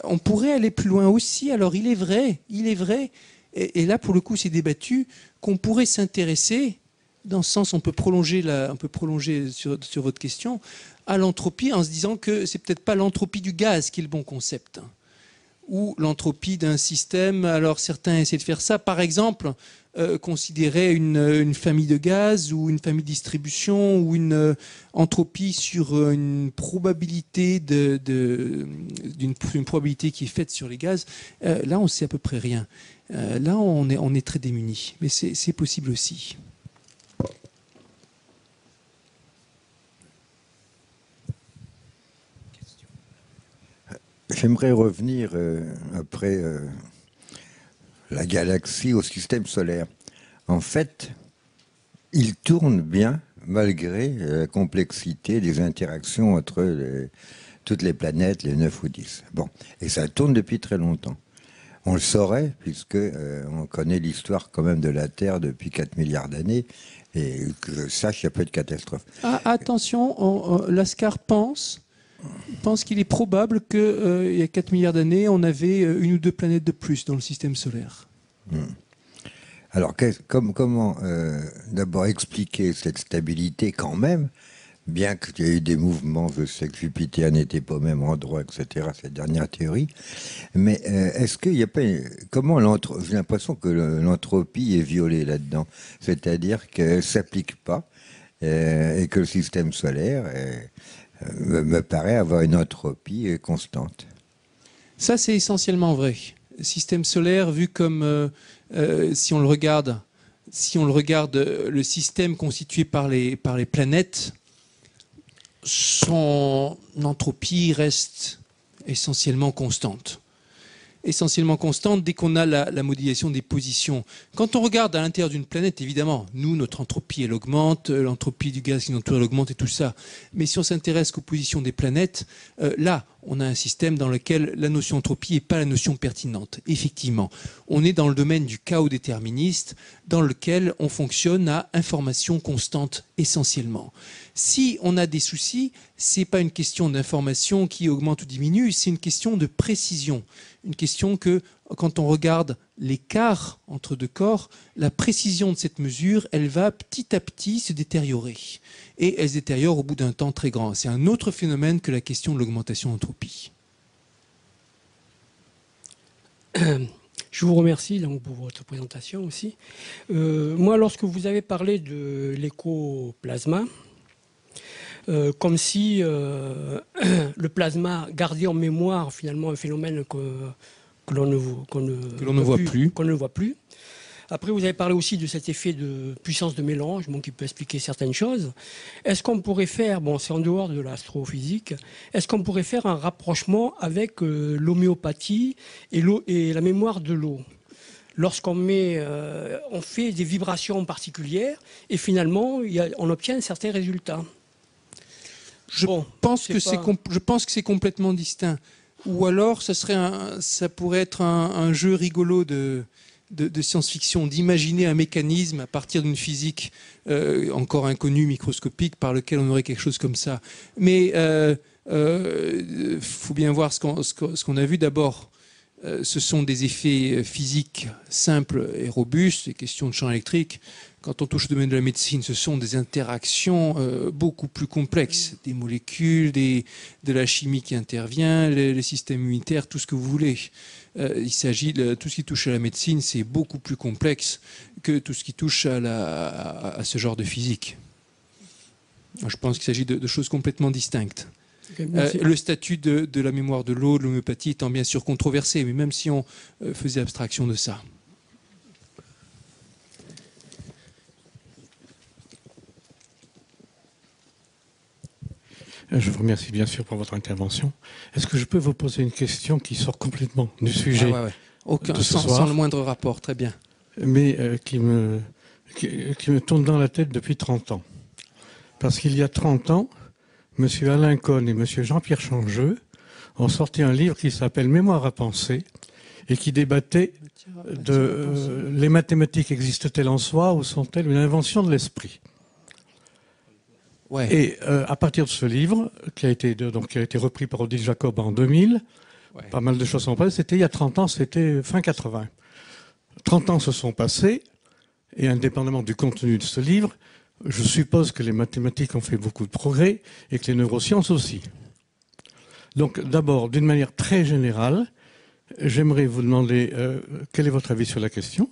On pourrait aller plus loin aussi. Alors il est vrai, et là pour le coup c'est débattu, qu'on pourrait s'intéresser, dans ce sens on peut prolonger sur votre question, à l'entropie en se disant que c'est peut-être pas l'entropie du gaz qui est le bon concept, ou l'entropie d'un système. Alors certains essaient de faire ça, par exemple, considérer une famille de gaz ou une famille de distribution ou une entropie sur une probabilité d'une probabilité qui est faite sur les gaz. Là, on sait à peu près rien. Là, on est très démunis. Mais c'est possible aussi. J'aimerais revenir après la galaxie au système solaire. En fait, il tourne bien malgré la complexité des interactions entre toutes les planètes, les 9 ou 10. Bon, et ça tourne depuis très longtemps. On le saurait, puisque on connaît l'histoire quand même de la Terre depuis 4 milliards d'années, et que je sache, il y a peu de catastrophes. Ah, attention, Lascar pense qu'il est probable qu'il y a 4 milliards d'années, on avait une ou deux planètes de plus dans le système solaire. Alors, comment d'abord expliquer cette stabilité quand même, bien qu'il y ait eu des mouvements, je sais que Jupiter n'était pas au même endroit, etc., cette dernière théorie, mais est-ce qu'il n'y a pas... j'ai l'impression que l'entropie est violée là-dedans, c'est-à-dire qu'elle ne s'applique pas, et que le système solaire me paraît avoir une entropie constante. Ça, c'est essentiellement vrai. Le système solaire, vu comme, si on le regarde, le système constitué par les planètes, son entropie reste essentiellement constante. Essentiellement constante dès qu'on a la modélisation des positions. Quand on regarde à l'intérieur d'une planète, évidemment, nous, notre entropie, elle augmente, l'entropie du gaz qui nous entoure, elle augmente et tout ça. Mais si on s'intéresse qu'aux positions des planètes, là, on a un système dans lequel la notion d'entropie n'est pas la notion pertinente. Effectivement, on est dans le domaine du chaos déterministe, dans lequel on fonctionne à information constante, essentiellement. Si on a des soucis, ce n'est pas une question d'information qui augmente ou diminue, c'est une question de précision. Une question que, quand on regarde l'écart entre deux corps, la précision de cette mesure, elle va petit à petit se détériorer. Et elle se détériore au bout d'un temps très grand. C'est un autre phénomène que la question de l'augmentation d'entropie. Je vous remercie donc, pour votre présentation aussi. Moi, lorsque vous avez parlé de l'écoplasma, comme si le plasma gardait en mémoire finalement un phénomène que l'on ne voit plus. Après, vous avez parlé aussi de cet effet de puissance de mélange, qui peut expliquer certaines choses. Est-ce qu'on pourrait faire, c'est en dehors de l'astrophysique, est-ce qu'on pourrait faire un rapprochement avec l'homéopathie et la mémoire de l'eau ? Lorsqu'on on fait des vibrations particulières et finalement, on obtient certains résultats. Je pense que c'est complètement distinct. Ou alors, ça pourrait être un jeu rigolo de science-fiction, d'imaginer un mécanisme à partir d'une physique encore inconnue, microscopique, par lequel on aurait quelque chose comme ça. Mais faut bien voir ce qu'on a vu d'abord. Ce sont des effets physiques simples et robustes, des questions de champ électrique. Quand on touche au domaine de la médecine, ce sont des interactions beaucoup plus complexes, des molécules, de la chimie qui intervient, les systèmes immunitaires, tout ce que vous voulez. Il s'agit de tout ce qui touche à la médecine, c'est beaucoup plus complexe que tout ce qui touche à ce genre de physique. Je pense qu'il s'agit de choses complètement distinctes. Le statut de la mémoire de l'eau, de l'homéopathie étant bien sûr controversé, mais même si on faisait abstraction de ça. Je vous remercie bien sûr pour votre intervention. Est-ce que je peux vous poser une question qui sort complètement du sujet sans le moindre rapport, très bien. Mais qui me tourne dans la tête depuis 30 ans. Parce qu'il y a 30 ans, M. Alain Cohn et M. Jean-Pierre Changeux ont sorti un livre qui s'appelle « Mémoire à penser » et qui débattait de les mathématiques existent-elles en soi ou sont-elles une invention de l'esprit ? Ouais. Et à partir de ce livre, qui a été repris par Odile Jacob en 2000, pas mal de choses sont passées. C'était il y a 30 ans, c'était fin 80. 30 ans se sont passés, et indépendamment du contenu de ce livre, je suppose que les mathématiques ont fait beaucoup de progrès et que les neurosciences aussi. Donc d'abord, d'une manière très générale, j'aimerais vous demander quel est votre avis sur la question.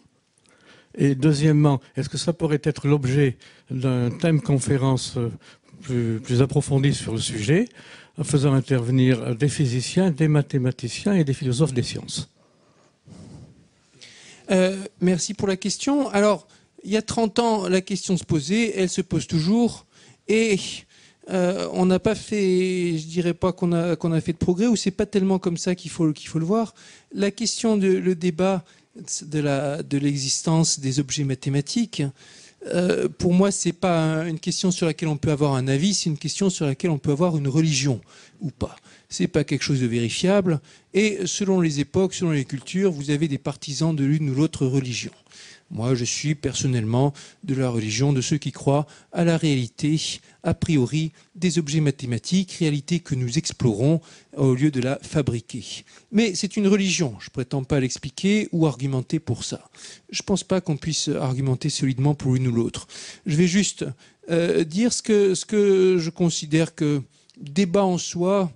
Et deuxièmement, est-ce que ça pourrait être l'objet d'un thème conférence plus approfondi sur le sujet, en faisant intervenir des physiciens, des mathématiciens et des philosophes des sciences? Merci pour la question. Alors, il y a 30 ans, la question se posait, elle se pose toujours, et on n'a pas fait, je dirais pas qu'on a fait de progrès, ou c'est pas tellement comme ça qu'il faut le voir. La question le débat de l'existence des objets mathématiques, pour moi, c'est pas une question sur laquelle on peut avoir un avis, c'est une question sur laquelle on peut avoir une religion ou pas. C'est pas quelque chose de vérifiable. Et selon les époques, selon les cultures, vous avez des partisans de l'une ou l'autre religion. Moi, je suis personnellement de la religion de ceux qui croient à la réalité, a priori, des objets mathématiques, réalité que nous explorons au lieu de la fabriquer. Mais c'est une religion, je ne prétends pas l'expliquer ou argumenter pour ça. Je ne pense pas qu'on puisse argumenter solidement pour l'une ou l'autre. Je vais juste dire ce que je considère que débat en soi,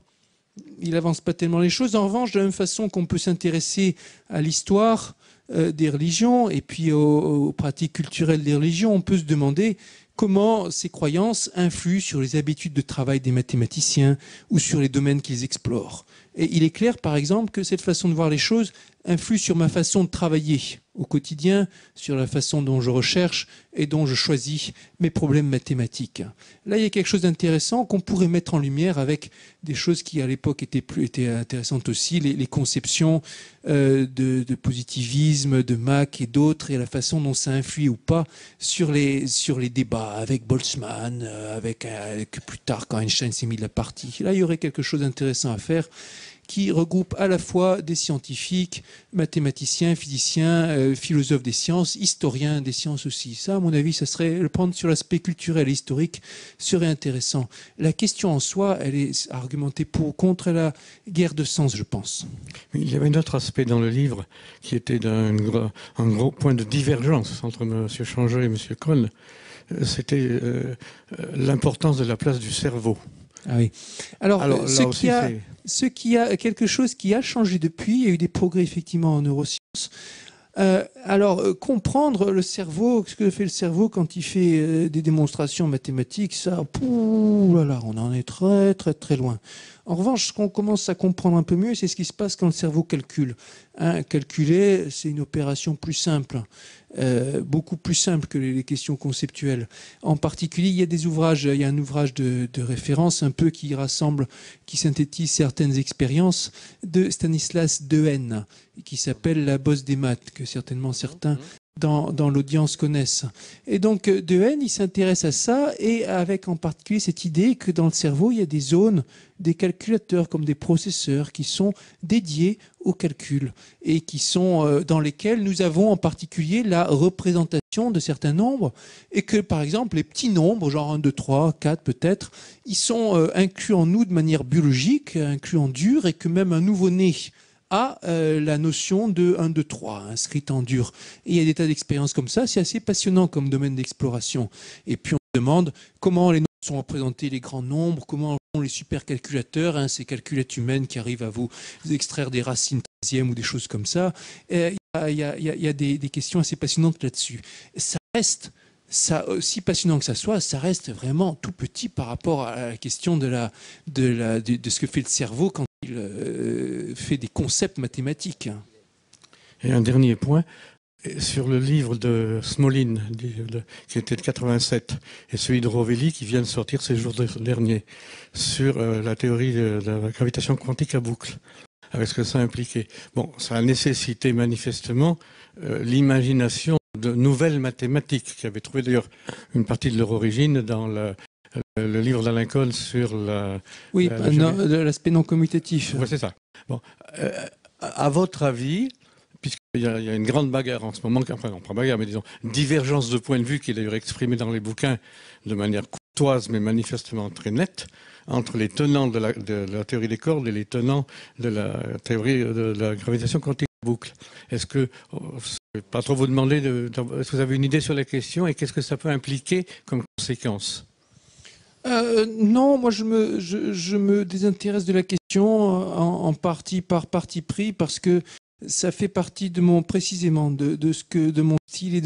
il n'avance pas tellement les choses. En revanche, de la même façon qu'on peut s'intéresser à l'histoire des religions et puis aux pratiques culturelles des religions, on peut se demander comment ces croyances influent sur les habitudes de travail des mathématiciens ou sur les domaines qu'ils explorent. Et il est clair, par exemple, que cette façon de voir les choses influe sur ma façon de travailler au quotidien, sur la façon dont je recherche et dont je choisis mes problèmes mathématiques. Là, il y a quelque chose d'intéressant qu'on pourrait mettre en lumière avec des choses qui, à l'époque, étaient intéressantes aussi, les conceptions de positivisme, de Mach et d'autres, et la façon dont ça influe ou pas sur les débats avec Boltzmann, avec plus tard, quand Einstein s'est mis de la partie. Là, il y aurait quelque chose d'intéressant à faire qui regroupe à la fois des scientifiques, mathématiciens, physiciens, philosophes des sciences, historiens des sciences aussi. Ça, à mon avis, ça serait le prendre sur l'aspect culturel et historique serait intéressant. La question en soi, elle est argumentée pour contre la guerre de sens, je pense. Il y avait un autre aspect dans le livre qui était un gros point de divergence entre M. Changeux et M. Cohn. C'était l'importance de la place du cerveau. Ah oui. Alors ce qui a quelque chose qui a changé depuis, il y a eu des progrès effectivement en neurosciences. Comprendre le cerveau, ce que fait le cerveau quand il fait des démonstrations mathématiques, ça, on en est très très très loin. En revanche, ce qu'on commence à comprendre un peu mieux, c'est ce qui se passe quand le cerveau calcule. Calculer, c'est une opération plus simple, beaucoup plus simple que les questions conceptuelles. En particulier, il y a un ouvrage de référence un peu qui rassemble, qui synthétise certaines expériences de Stanislas Dehaene, qui s'appelle La bosse des maths, que certainement certains dans l'audience connaissent. Et donc Dehaene, il s'intéresse à ça, et avec en particulier cette idée que dans le cerveau, il y a des zones, des calculateurs comme des processeurs qui sont dédiés au calcul et qui sont dans lesquels nous avons en particulier la représentation de certains nombres, et que par exemple les petits nombres, genre 1, 2, 3, 4 peut-être, ils sont inclus en nous de manière biologique, inclus en dur, et que même un nouveau-né a la notion de 1, 2, 3, inscrite en dur. Et il y a des tas d'expériences comme ça, c'est assez passionnant comme domaine d'exploration. Et puis on se demande comment les nombres sont représentés, les grands nombres, comment font les supercalculateurs, ces calculettes humaines qui arrivent à vous extraire des racines 13e ou des choses comme ça. Il y a des questions assez passionnantes là-dessus. Ça reste, aussi passionnant que ça soit, ça reste vraiment tout petit par rapport à la question de ce que fait le cerveau quand il fait des concepts mathématiques. Et un dernier point, sur le livre de Smolin, qui était de 87, et celui de Rovelli, qui vient de sortir ces jours derniers, sur la théorie de la gravitation quantique à boucle, avec ce que ça impliquait. Bon, ça a nécessité manifestement l'imagination de nouvelles mathématiques, qui avaient trouvé d'ailleurs une partie de leur origine dans le livre d'Alain Cohn sur l'aspect non commutatif. Oui, c'est ça. Bon, à votre avis, puisqu'il y a une grande bagarre en ce moment, enfin non pas bagarre, mais disons divergence de point de vue qui est d'ailleurs exprimée dans les bouquins de manière courtoise mais manifestement très nette, entre les tenants de la théorie des cordes et les tenants de la théorie de la gravitation quantique à boucle. Est-ce que, je ne vais pas trop vous demander, est-ce que vous avez une idée sur la question et qu'est-ce que ça peut impliquer comme conséquence ? Non, moi je me désintéresse de la question en partie par parti pris, parce que ça fait partie de mon style et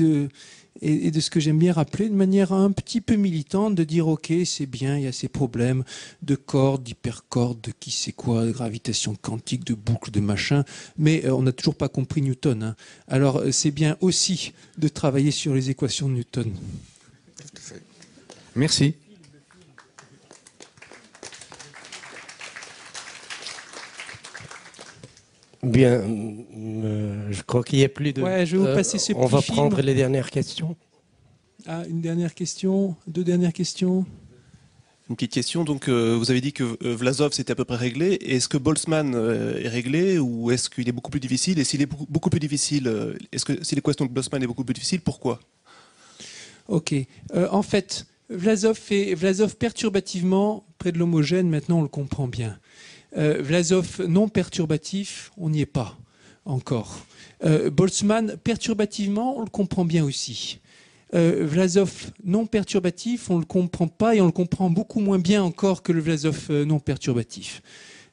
de ce que j'aime bien rappeler de manière un petit peu militante, de dire ok, c'est bien, il y a ces problèmes de cordes, d'hypercordes, de qui c'est quoi, de gravitation quantique, de boucle, de machin, mais on n'a toujours pas compris Newton. Alors c'est bien aussi de travailler sur les équations de Newton. Merci. Bien, je crois qu'il n'y a plus de... Ouais, je vais vous passer ce on va petit prendre film. les dernières questions. Ah, une dernière question, deux dernières questions. Une petite question. Donc, vous avez dit que Vlasov c'était à peu près réglé. Est-ce que Boltzmann est réglé ou est-ce qu'il est beaucoup plus difficile? Et s'il est beaucoup plus difficile, est-ce que si l'équation de Boltzmann est beaucoup plus difficile, pourquoi? Ok. En fait, Vlasov perturbativement près de l'homogène, maintenant on le comprend bien. Vlasov non perturbatif, on n'y est pas encore. Boltzmann perturbativement, on le comprend bien aussi. Vlasov non perturbatif, on ne le comprend pas et on le comprend beaucoup moins bien encore que le Vlasov non perturbatif.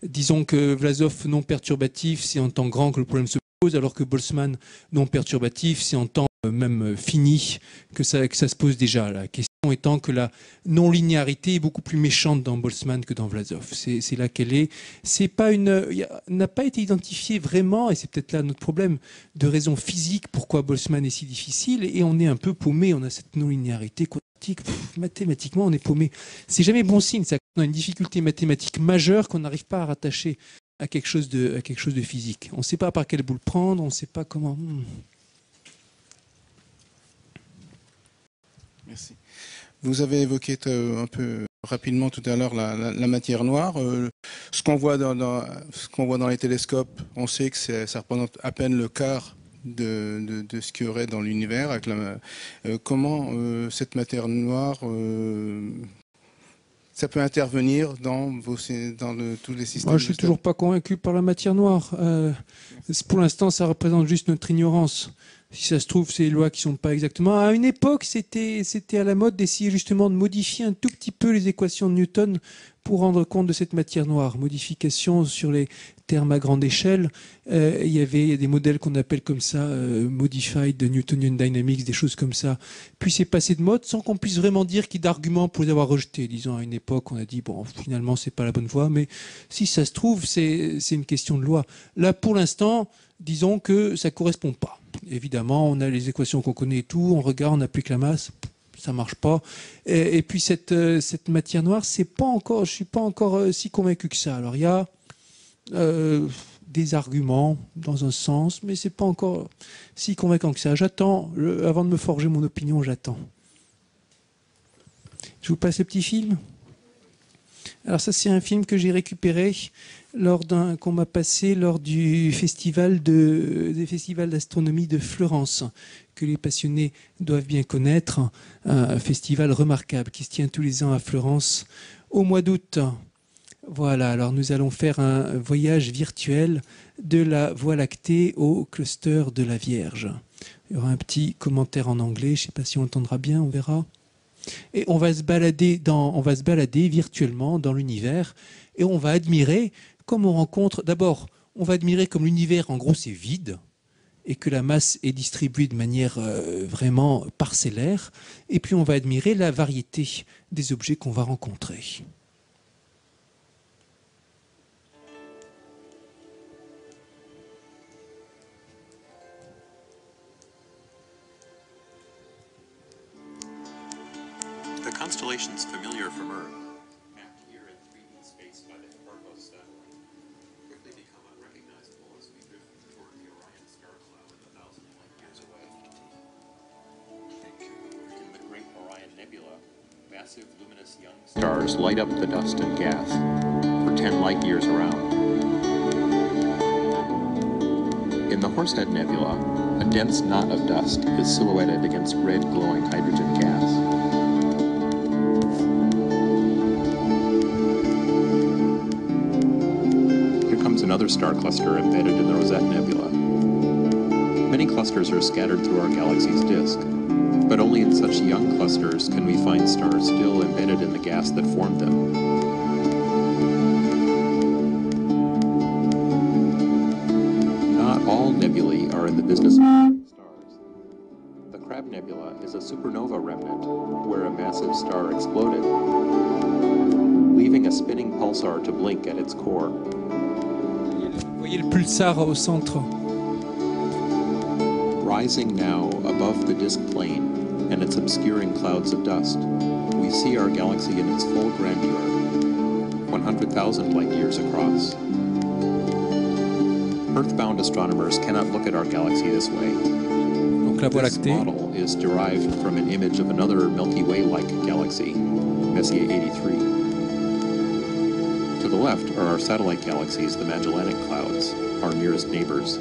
Disons que Vlasov non perturbatif, c'est en temps grand que le problème se pose, alors que Boltzmann non perturbatif, c'est en temps même fini que ça se pose déjà. La question étant que la non-linéarité est beaucoup plus méchante dans Boltzmann que dans Vlasov. C'est là qu'elle est. C'est pas n'a pas été identifié vraiment, et c'est peut-être là notre problème, de raison physique pourquoi Boltzmann est si difficile, et on est un peu paumé, on a cette non-linéarité quantique. Mathématiquement, on est paumé. C'est jamais bon signe, ça. On a une difficulté mathématique majeure qu'on n'arrive pas à rattacher à quelque chose de physique. On ne sait pas par quelle boule prendre, on ne sait pas comment... Merci. Vous avez évoqué un peu rapidement tout à l'heure la matière noire. Ce qu'on voit dans les télescopes, on sait que ça représente à peine le quart de ce qu'il y aurait dans l'univers. Comment cette matière noire, ça peut intervenir dans tous les systèmes? Moi, je ne suis toujours pas convaincu par la matière noire. Pour l'instant, ça représente juste notre ignorance. Si ça se trouve, c'est des lois qui ne sont pas exactement... À une époque, c'était à la mode d'essayer justement de modifier un tout petit peu les équations de Newton pour rendre compte de cette matière noire. Modification sur les termes à grande échelle. Il y a des modèles qu'on appelle comme ça, Modified Newtonian Dynamics, des choses comme ça. Puis c'est passé de mode sans qu'on puisse vraiment dire qu'il y ait d'arguments pour les avoir rejetés. Disons, à une époque, on a dit, bon, finalement, c'est pas la bonne voie, mais si ça se trouve, c'est une question de loi. Là, pour l'instant, disons que ça ne correspond pas. Évidemment, on a les équations qu'on connaît et tout, on regarde, on applique la masse, ça ne marche pas. Et puis cette matière noire, je ne suis pas encore si convaincu que ça. Alors il y a des arguments dans un sens, mais ce n'est pas encore si convaincant que ça. J'attends, avant de me forger mon opinion, j'attends. Je vous passe le petit film. Alors ça, c'est un film que j'ai récupéré qu'on m'a passé lors du festival des festivals d'astronomie de Florence, que les passionnés doivent bien connaître, un festival remarquable qui se tient tous les ans à Florence au mois d'août. Voilà, alors nous allons faire un voyage virtuel de la Voie lactée au cluster de la Vierge. Il y aura un petit commentaire en anglais, je ne sais pas si on entendra bien, on verra. Et on va se balader virtuellement dans l'univers et on va admirer comme on rencontre. D'abord, on va admirer comme l'univers, en gros, c'est vide et que la masse est distribuée de manière vraiment parcellaire. Et puis on va admirer la variété des objets qu'on va rencontrer. The constellations familiar from Earth, mapped here in 3D space by the Hipparcos satellite, quickly become unrecognizable as we drift toward the Orion star cloud 1,000 light years away. In the Great Orion Nebula, massive luminous young stars light up the dust and gas for 10 light years around. In the Horsehead Nebula, a dense knot of dust is silhouetted against red glowing hydrogen gas. Another star cluster embedded in the Rosette Nebula. Many clusters are scattered through our galaxy's disk, but only in such young clusters can we find stars still embedded in the gas that formed them. Not all nebulae are in the business of forming stars. The Crab Nebula is a supernova remnant where a massive star exploded, leaving a spinning pulsar to blink at its core. Vous voyez le pulsar au centre. Rising now above the disk plane and its obscuring clouds of dust, we see our galaxy in its full grandeur, 100,000 light years across. Earthbound astronomers cannot look at our galaxy this way. Donc Donc la Voie This lactée. model is derived from an image of another Milky Way-like galaxy, Messier 83. To the left are our satellite galaxies, the Magellanic Clouds, our nearest neighbors.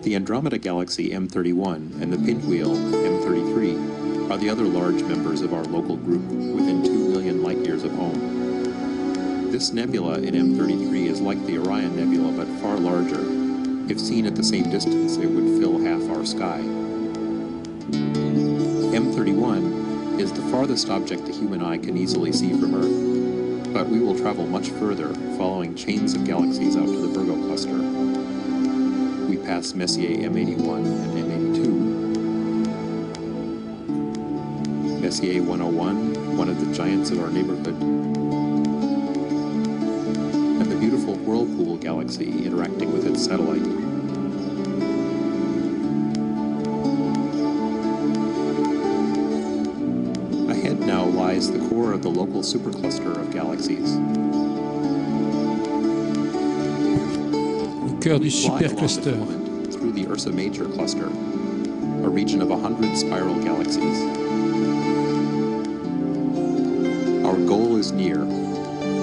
The Andromeda Galaxy M31 and the Pinwheel M33 are the other large members of our local group within 2 million light-years of home. This nebula in M33 is like the Orion Nebula but far larger. If seen at the same distance, it would fill half our sky. M31 is the farthest object the human eye can easily see from Earth, but we will travel much further, following chains of galaxies out to the Virgo cluster. We pass Messier M81 and M82, Messier 101, one of the giants of our neighborhood, and the beautiful Whirlpool Galaxy interacting with its satellite. Ahead now lies the core of the local supercluster of galaxies. Au cœur du Fly along the supercluster. filament through the Ursa Major cluster, a region of 100 spiral galaxies. Our goal is near,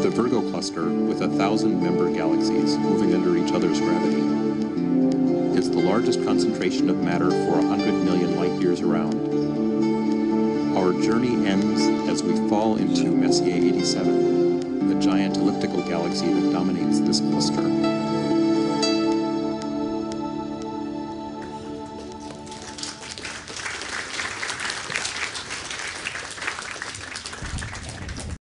the Virgo cluster with 1,000 member galaxies moving under each other's gravity. It's the largest concentration of matter for 100 million light-years around. Our journey ends as we fall into Messier 87.